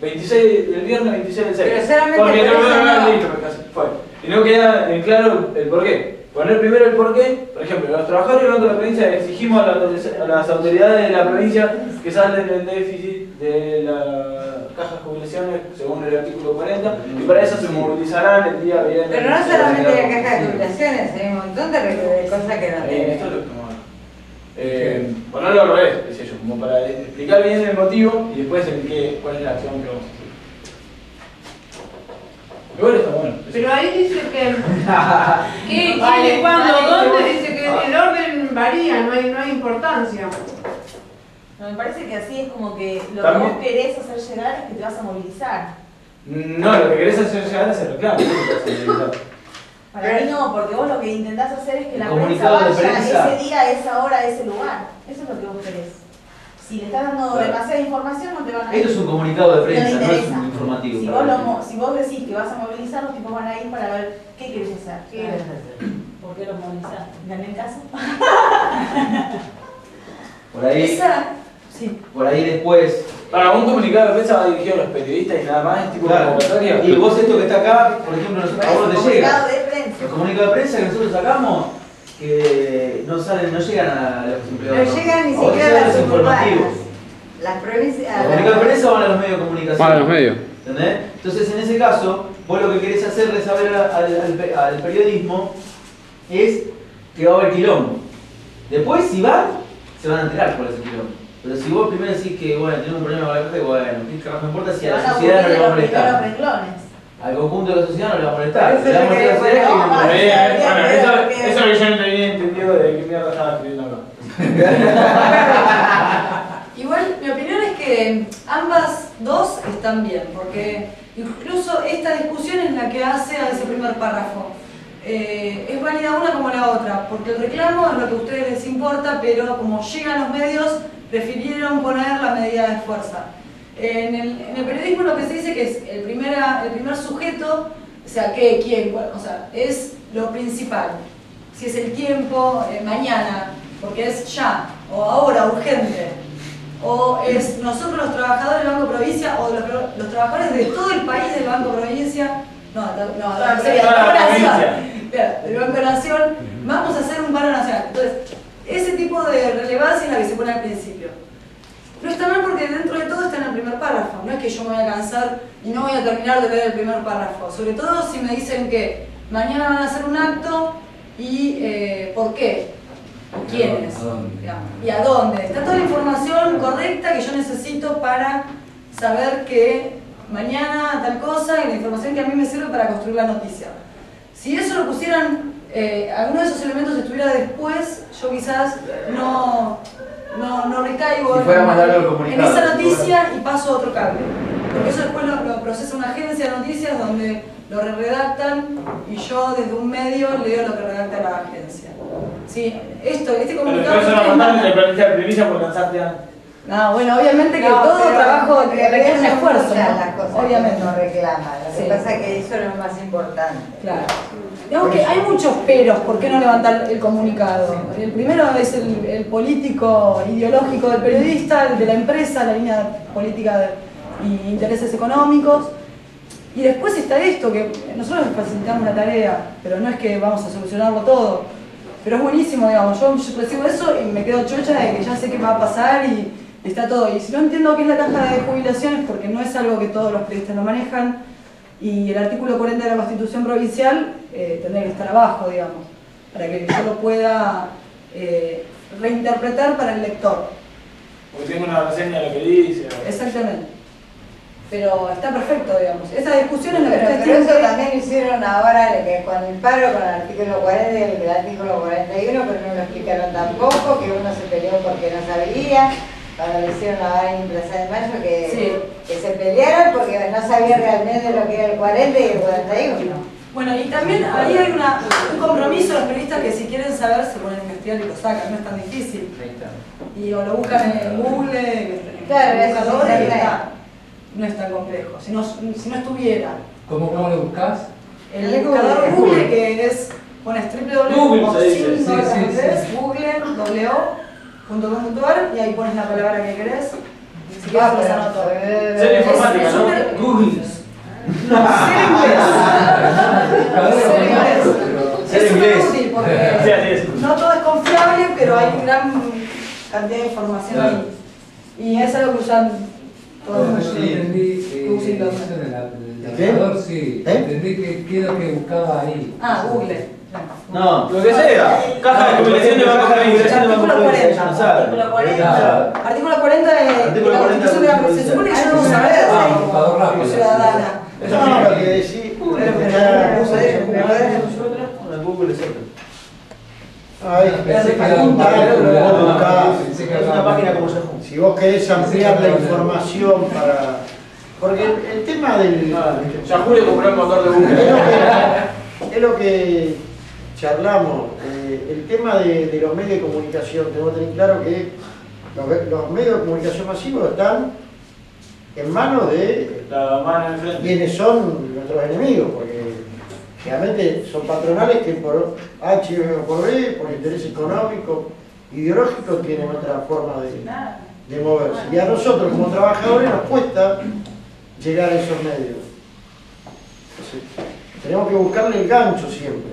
26, el viernes 26 del 6. Pero solamente Porque por eso no. listo, fue. Y no queda en claro el porqué. Poner primero el porqué, por ejemplo, los trabajadores del Banco de la provincia exigimos a las autoridades de la provincia que salden el déficit de la caja de jubilaciones según el artículo 40 y para eso se movilizarán el día viernes. Pero no solamente la caja de jubilaciones, hay un montón de cosas que no Esto tienen. es lo que estamos hablando. Ponerlo al revés, decía yo, como para explicar bien el motivo y después cuál es la acción que vamos a hacer. Igual está bueno. Pero ahí dice que ¿qué, Vale, quién, cuándo, vale, dónde? yo- Dice que el orden varía, no hay importancia. No, me parece que así es como que lo que También. vos querés hacer llegar es que te vas a movilizar. No, lo que querés hacer llegar es el reclamo. Para mí no, porque vos lo que intentás hacer es que la prensa comunicado de vaya prensa. ese día, a esa hora, a ese lugar. Eso es lo que vos querés. Si le estás dando Claro. demasiada información, no te van a ir. Esto es un comunicado de No le prensa, no es interesa. un informativo. Si para vos, la si vos decís que vas a movilizar, los tipos van a ir para ver qué querés hacer. ¿Qué querés hacer? ¿Por qué los movilizaste? ¿Gané el caso? Por ahí, Esa, sí. por ahí después. Para un comunicado de prensa va dirigido a los periodistas y nada más, es tipo Claro. convocatoria. Y vos esto que está acá, por ejemplo, nosotros, a vos no te llega. Comunicado de prensa. Los comunicados de prensa que nosotros sacamos, que no salen, no llegan a los empleados. No llegan ni A vos te siquiera llegan a las los informativos. suburbanas. Las provincias. Los comunicados de prensa van a los medios de comunicación. Van a los medios. ¿Entendés? Entonces, en ese caso, vos lo que querés hacerle saber al periodismo es que va a haber quilombo. Después, si van, se van a enterar por ese quilombo. Pero si vos primero decís que, bueno, tenemos un problema con la gente, bueno, ¿qué carajo importa si a la sociedad no le va a molestar? Al conjunto de la sociedad no le va a molestar. Eso Le va a es lo que molestar a la queremos. sociedad que le molesta. Bueno, eso es lo que yo no tenía entendido de qué mierda estaba escribiendo acá. Igual mi opinión es que ambas dos están bien, porque incluso esta discusión es la que hace a ese primer párrafo. Es válida una como la otra, porque el reclamo es lo que a ustedes les importa, pero como llegan los medios, prefirieron poner la medida de fuerza. En el periodismo lo que se dice que es el primer sujeto, o sea, ¿qué? ¿Quién? Bueno, o sea, es lo principal. Si es el tiempo, mañana, porque es ya, o ahora, urgente. O es nosotros los trabajadores del Banco Provincia, o los trabajadores de todo el país del Banco Provincia, sería del Banco Nación, del Banco Nación, vamos a hacer un paro nacional. Entonces, ese tipo de relevancia es la que se pone al principio. No está mal porque dentro de todo está en el primer párrafo, no es que yo me voy a cansar y no voy a terminar de leer el primer párrafo, sobre todo si me dicen que mañana van a hacer un acto y ¿por qué? ¿Quiénes? ¿A dónde? ¿Y a dónde? Está toda la información correcta que yo necesito para saber que mañana tal cosa y la información que a mí me sirve para construir la noticia. Si eso lo pusieran, alguno de esos elementos estuviera después, yo quizás no recaigo Si fuera más largo el en comunicado. esa noticia y paso a otro cambio. Porque eso después lo procesa una agencia de noticias donde lo redactan y yo desde un medio leo lo que redacta la agencia. Sí, este Pero comunicado... eso no mandaron de plantear premisa por cansarte antes. No, bueno, obviamente que No, todo pero trabajo en realidad requiere un son esfuerzo, muchas ¿no? las cosas Obviamente. que uno reclama. Lo que Sí. pasa es que eso es lo más importante. Claro. Digamos que hay muchos peros por qué no levantar el comunicado. El primero es el político ideológico del periodista, el de la empresa, la línea política y intereses económicos. Y después está esto, que nosotros les facilitamos la tarea, pero no es que vamos a solucionarlo todo. Pero es buenísimo, digamos, yo recibo eso y me quedo chocha de que ya sé qué va a pasar y está todo. Y si no entiendo qué es la caja de jubilaciones, porque no es algo que todos los periodistas lo manejan, y el artículo 40 de la Constitución Provincial tendría que estar abajo, digamos, para que yo lo pueda reinterpretar para el lector. Porque tengo una reseña de lo que dice. Exactamente. Pero está perfecto, digamos. Esa discusión es la que Pero ustedes tienen eso que... también lo hicieron ahora con el paro, con el artículo 40 y el artículo 41, pero no lo explicaron tampoco, que uno se peleó porque no sabía. Cuando le hicieron ahora en Plaza de Mayo, que se pelearon porque no sabía realmente lo que era el 40 y el 41. Bueno, y también ahí hay un compromiso de los periodistas que si quieren saber se ponen a investigar y lo sacan, no es tan difícil. Y o lo buscan en Google, en Claro, el eso es buscador y internet. está. No es tan complejo. Si no estuviera. ¿Cómo lo buscas? El buscador Google, que es, pones Google, se dice. Sí. google.com.ar y ahí pones la palabra que querés. Si quieres los anoto. Serie informática, Es ¿no? súper- Google. No, ser inglés. Ser Es súper inglés. útil Sí, porque así es. no todo es confiable, pero hay gran cantidad de información Claro. ahí. Y es algo que usan todos Bueno, los yo entendí Sí, lo- eso en el ¿Qué? navegador, sí. Entendí que es lo que buscaba ahí. Ah, Google. No, Lo que sea. Caja de jubilación de Banco Provincia. Artículo 40. ya no sabe. Artículo 40. Claro. Artículo 40 de Artículo la 40 Constitución de la Provincia. Se supone que yo no saber Ah, buscador como rápido. ciudadana. Eso es lo que decís. Google es otro. Ay, Pensé que era un papel, pero era- pensé que Es era una página como Yahoo. si vos querés ampliar la información para... Porque el tema del... Ya Julio compró el motor de Creo Google. es lo que charlamos. El tema de los medios de comunicación, tenemos que tener claro que los medios de comunicación masivos están en manos de quienes son nuestros enemigos, porque realmente son patronales que por H o por B, por interés económico, ideológico, tienen otra forma de moverse. Y a nosotros como trabajadores nos cuesta llegar a esos medios. Entonces, tenemos que buscarle el gancho siempre.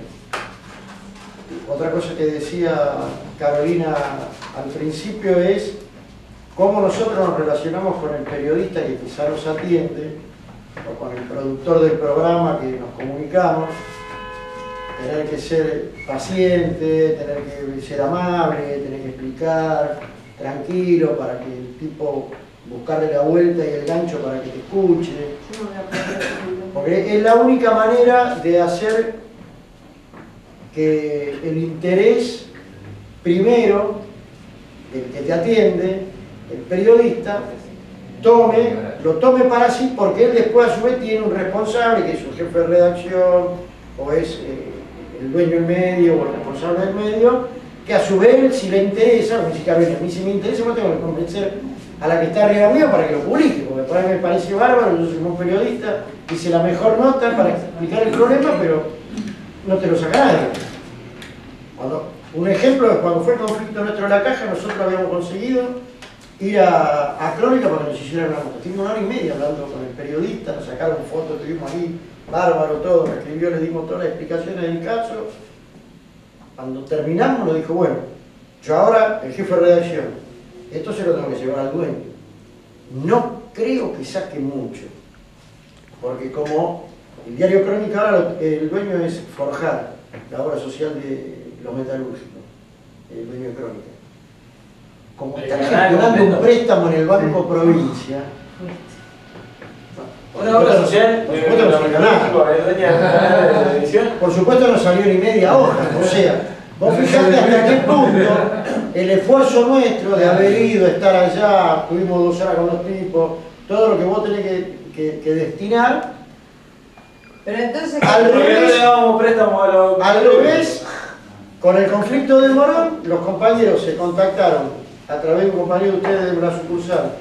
Otra cosa que decía Carolina al principio es cómo nosotros nos relacionamos con el periodista que quizá nos atiende, o con el productor del programa que nos comunicamos. Tener que ser paciente, tener que ser amable, tener que explicar, tranquilo, para que el tipo buscarle la vuelta y el gancho para que te escuche. Porque es la única manera de hacer que el interés primero del que te atiende, el periodista, lo tome para sí, porque él después a su vez tiene un responsable, que es un jefe de redacción, o es el dueño del medio, o el responsable del medio, que a su vez, si le interesa, como dice Carolina, a mí si me interesa, yo tengo que convencer a la que está arriba mío para que lo publique, porque por ahí me parece bárbaro, yo soy un periodista, hice la mejor nota para explicar el problema, pero no te lo saca nadie. Un ejemplo es cuando fue el conflicto nuestro en la caja, nosotros habíamos conseguido ir a Crónica para que nos hicieran una nota. Estuvimos 1 hora y media hablando con el periodista, nos sacaron fotos, estuvimos ahí, bárbaro todo, me escribió, le dimos todas las explicaciones del caso. Cuando terminamos nos dijo, bueno, yo ahora, el jefe de redacción, esto se lo tengo que llevar al dueño. No creo que saque mucho, porque como el diario Crónica ahora el dueño es Forjar, la obra social de los metalúrgicos, el dueño de Crónica. Como está gestionando un préstamo en el Banco Provincia, una obra social, por supuesto no salió ni media hoja, o sea, vos fijate hasta qué punto el esfuerzo nuestro de haber ido, estar allá, tuvimos 2 horas con los tipos, todo lo que vos tenés que destinar. Pero entonces, al revés, con el conflicto de Morón, los compañeros se contactaron a través de un compañero de ustedes de una sucursal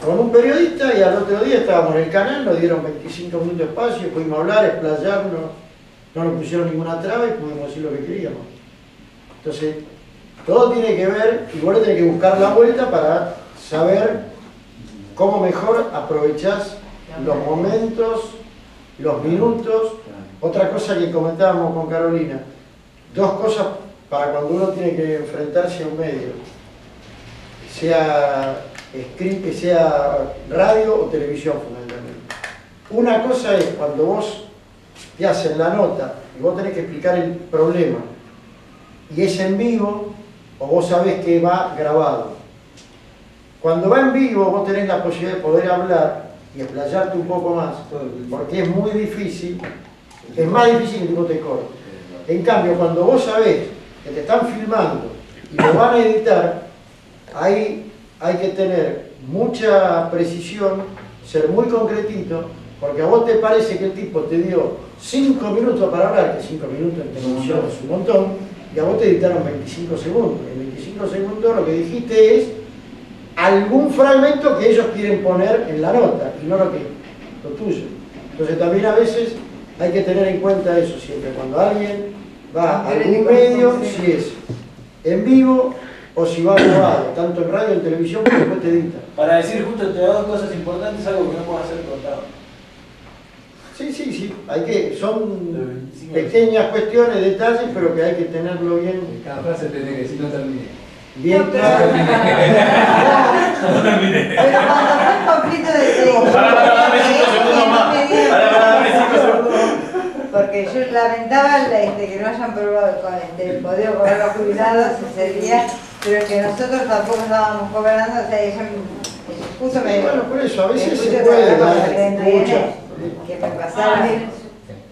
con un periodista, y al otro día estábamos en el canal, nos dieron 25 minutos de espacio, pudimos hablar, explayarnos, no nos pusieron ninguna traba y pudimos decir lo que queríamos. Entonces, todo tiene que ver, y vos le tenés que buscar la vuelta para saber cómo mejor aprovechás los momentos, los minutos. Otra cosa que comentábamos con Carolina, 2 cosas para cuando uno tiene que enfrentarse a un medio, sea radio o televisión fundamentalmente. Una cosa es cuando vos te hacen la nota y vos tenés que explicar el problema y es en vivo, o vos sabés que va grabado. Cuando va en vivo vos tenés la posibilidad de poder hablar y explayarte un poco más, porque es muy difícil, es más difícil que el tipo te corte. En cambio, cuando vos sabés que te están filmando y lo van a editar, ahí hay que tener mucha precisión, ser muy concretito, porque a vos te parece que el tipo te dio 5 minutos para hablar, que 5 minutos en televisión es un montón, y a vos te editaron 25 segundos. En 25 segundos lo que dijiste es algún fragmento que ellos quieren poner en la nota, y no lo tuyo. Entonces también a veces hay que tener en cuenta eso siempre, cuando alguien va a algún medio, si es en vivo o si va grabado, tanto en radio, en televisión, como después te edita. Para decir justo entre 2 cosas importantes, algo que no puede ser contado. Sí, son pequeñas cuestiones, detalles, pero que hay que tenerlo bien. Cada frase tiene que decir, no termine. Bien claro. Pero cuando fue el conflicto de porque yo lamentaba que no hayan probado podido cobrar los jubilados ese día, pero que nosotros tampoco estábamos cobrando, o sea, ella justo me... Bueno, por eso, a veces se puede dar mucho. Que me pasaron.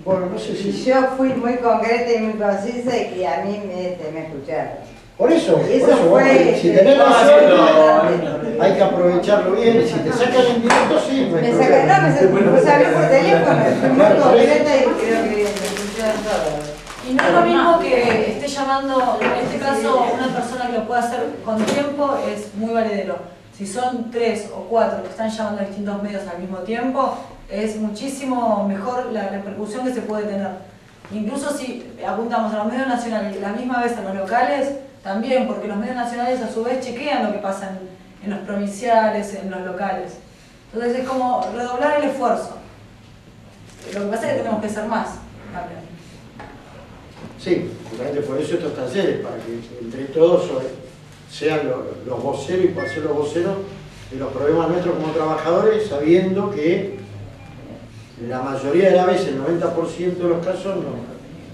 Bueno, no sé si... Yo fui muy concreta y muy concisa y que a mí me escucharon. Por eso, fue, si tenés la suerte, hay que aprovecharlo bien, y si te sacan en directo, sí, no hay problema. Me sacaron por teléfono, fui muy concreta y creo que me escucharon. Y no es lo mismo que esté llamando, en este caso, una persona que lo pueda hacer con tiempo es muy valedero. Si son 3 o 4 que están llamando a distintos medios al mismo tiempo, es muchísimo mejor la repercusión que se puede tener. Incluso si apuntamos a los medios nacionales y la misma vez a los locales, también, porque los medios nacionales a su vez chequean lo que pasa en los provinciales, en los locales. Entonces es como redoblar el esfuerzo. Lo que pasa es que tenemos que ser más también. Sí, justamente por eso estos talleres, para que entre todos sean los voceros y para ser los voceros de los problemas nuestros como trabajadores, sabiendo que la mayoría de las veces, el 90% de los casos,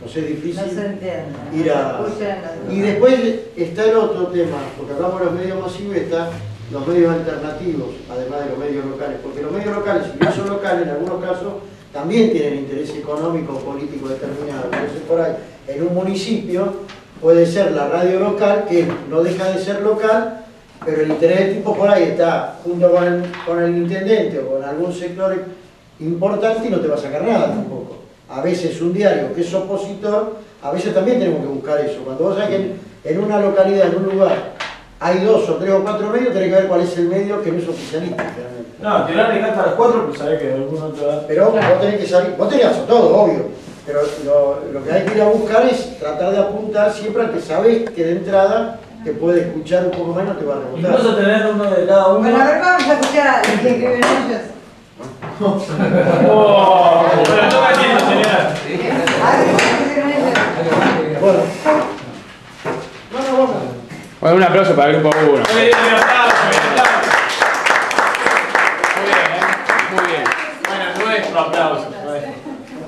nos es difícil ir a... Y después está el otro tema, porque hablamos de los medios masivos y está los medios alternativos, además de los medios locales, porque los medios locales, si bien son locales, en algunos casos también tienen interés económico o político determinado. Entonces por ahí, en un municipio puede ser la radio local, que no deja de ser local, pero el interés del tipo por ahí está junto con el intendente o con algún sector importante y no te va a sacar nada tampoco. A veces un diario que es opositor, a veces también tenemos que buscar eso. Cuando vos sabés que en una localidad, en un lugar, hay 2 o 3 o 4 medios, tenés que ver cuál es el medio que no es oficialista, generalmente. No, te van a negar para los 4, pero sabés que alguno te va a... Pero vos tenés que salir, vos tenés que hacer todo, obvio. Pero lo que hay que ir a buscar es tratar de apuntar siempre al que sabés que de entrada te puede escuchar un poco menos, te va a rebotar. Incluso tener uno de cada uno. Bueno, a ver, vamos a escuchar a quien escriben ellos. Oh, pero no me entiendo, señora. Bueno. Vamos. Bueno, un aplauso para el grupo 1. Muy bien, Muy bien. Bueno, nuestro aplauso.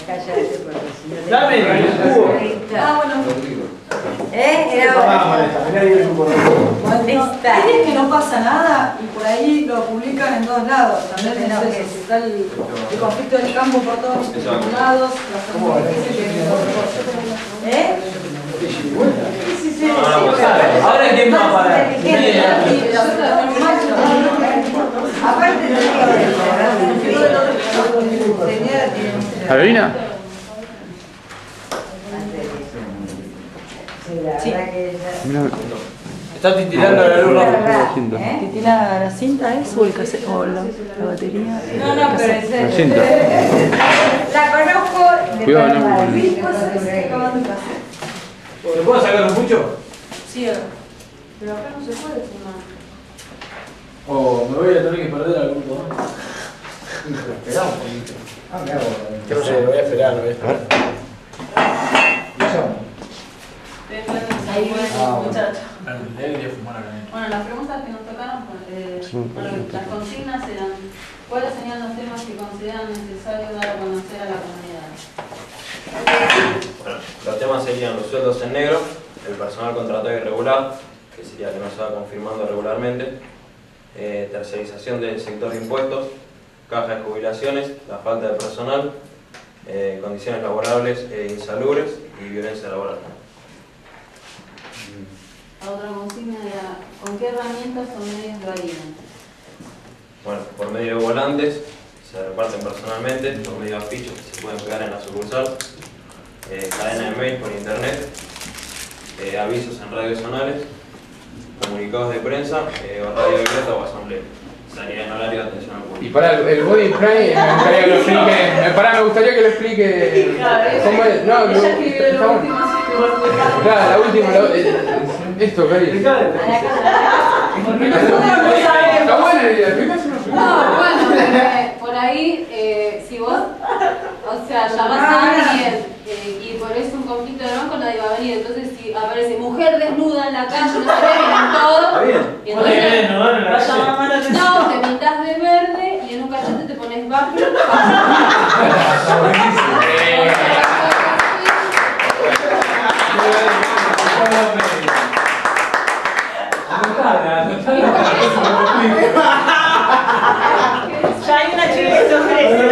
Cállate, porque si no te... Dame el cubo. Bueno. Era Bueno, es que no pasa nada y por ahí lo publican en todos lados. También es eso, si está el conflicto del campo por todos lados, Sí. Ahora quién va a parar. Aparte ¿Carolina? Sí. Está titilando la luz roja. ¿Titila la cinta es o el cassette o la batería? No, pero es La cinta. la conozco de Cuidado, no. verdad. ¿Se puede sacar un pucho? Sí, Pero acá no se puede fumar. O me voy a tener que perder al grupo, ¿no? Esperá un poquito. Que no sé, voy a esperar, voy a esperar. ahí muchachos. Bueno, las preguntas que nos tocaron, las consignas eran: ¿cuáles serían los temas que consideran necesario dar a conocer a la comunidad? Bueno, los temas serían los sueldos en negro, el personal contratado irregular, que sería que no se va confirmando regularmente, tercerización del sector de impuestos, caja de jubilaciones, la falta de personal, condiciones laborables insalubres y violencia laboral. La otra consigna era: ¿con qué herramientas o medios lo harían? Bueno, por medio de volantes, se reparten personalmente, por medio de afiches que se pueden pegar en la sucursal, cadena de mail por internet, avisos en radios zonales, comunicados de prensa, o radio abierta o asamblea. Sanidad en horario de atención al público. Y para el body spray, me gustaría que lo explique. Me gustaría que lo explique. ¿Cómo es? No, ella escribió la última. Claro, la última. Esto, Cari. Está buena la idea, explícaselo. No, bueno, por ahí, si vos, o sea, llamás a alguien y por eso un conflicto de banco nadie va a venir. Entonces, si aparece mujer desnuda en la calle, no se ve todo. Y entonces, no, te pintás de verde y en un cachete te pones bafle. Ya hay una chica que se ofrece.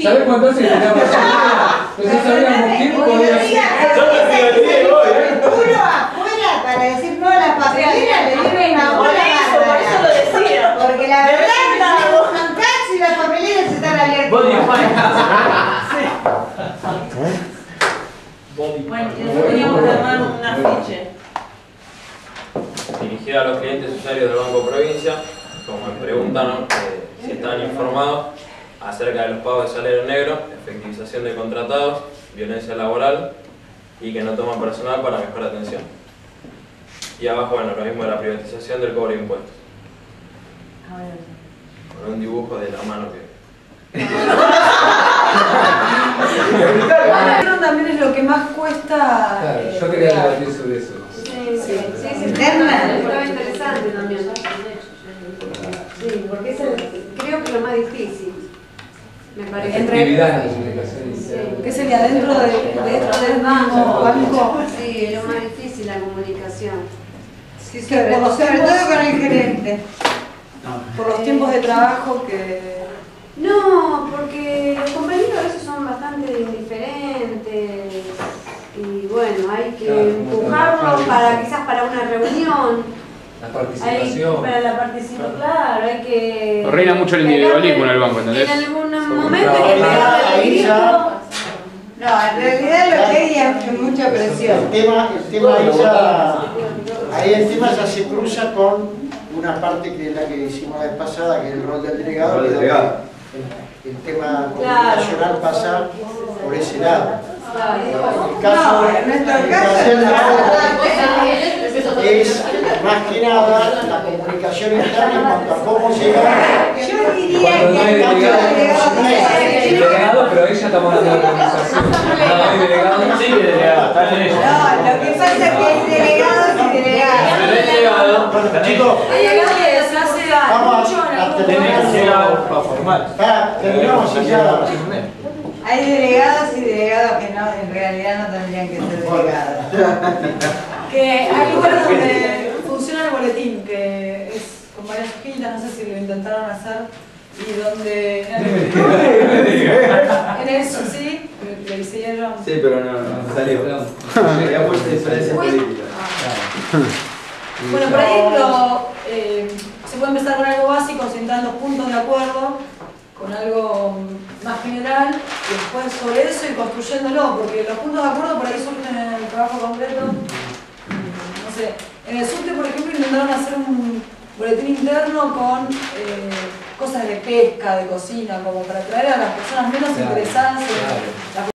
¿Sabes cuánto hace que tenemos? Nosotros sabíamos quién podía ser. Uno afuera para decir no a la papelera le dieron una bola bárbara. Por eso lo decía. Porque la verdad es que si las papeleras están abiertas. Teníamos la mano un afiche. Dirigida a los clientes usuarios del Banco Provincia, como me preguntan si están informados acerca de los pagos de salario negro, efectivización de contratados, violencia laboral y que no toman personal para mejor atención. Y abajo, bueno, lo mismo de la privatización del cobro de impuestos. Con un dibujo de la mano que... También es lo que más cuesta. Claro, yo quería debatir sobre eso. Sí, estaba interesante también. Sí, porque eso creo que es lo más difícil. Me parece. Efectividad en la comunicación interna. ¿Qué sería dentro de esto del mismo banco? Sí, es lo más difícil la comunicación. Sí, sobre todo con el gerente. Por los tiempos de trabajo que... No, porque los compañeros a veces son bastante indiferentes y bueno, hay que empujarlos para quizás para una reunión. La participación. Para la participación, claro, hay que... Reina mucho el individualismo en el banco, ¿entendés? En algún momento hay que pegarle el grito. No, en realidad lo que hay es mucha presión. El tema ya se cruza con una parte que es la que hicimos la vez pasada, que es el rol del delegado. El tema comunicacional pasa por ese lado. En nuestro caso es más que nada la comunicación interna en cuanto a cómo llegar. Yo diría Cuando no hay que delegado, pero ella está hablando de organización. No hay delegado. Sí, delegado, están en eso. no, lo que pasa es que hay delegados y delegados. Bueno, chicos, Hay algo que se hace vamos mucho en a algunos Tenés que llegar para formar. terminamos y ya. Hay delegados y delegados que no, en realidad no tendrían que ser delegados. Que hay lugares donde funciona el boletín, que es con varias hojitas, no sé si lo intentaron hacer, y donde... En eso sí, lo hicieron. Sí, pero no salió. Había puesto diferencia política. Bueno, por ahí se puede empezar con algo básico, sin tantos puntos de acuerdo, con algo más general, y después sobre eso ir construyéndolo, porque los puntos de acuerdo por ahí surgen en el trabajo concreto. No sé, en el subte, por ejemplo, intentaron hacer un boletín interno con cosas de pesca, de cocina, como para atraer a las personas menos interesadas en la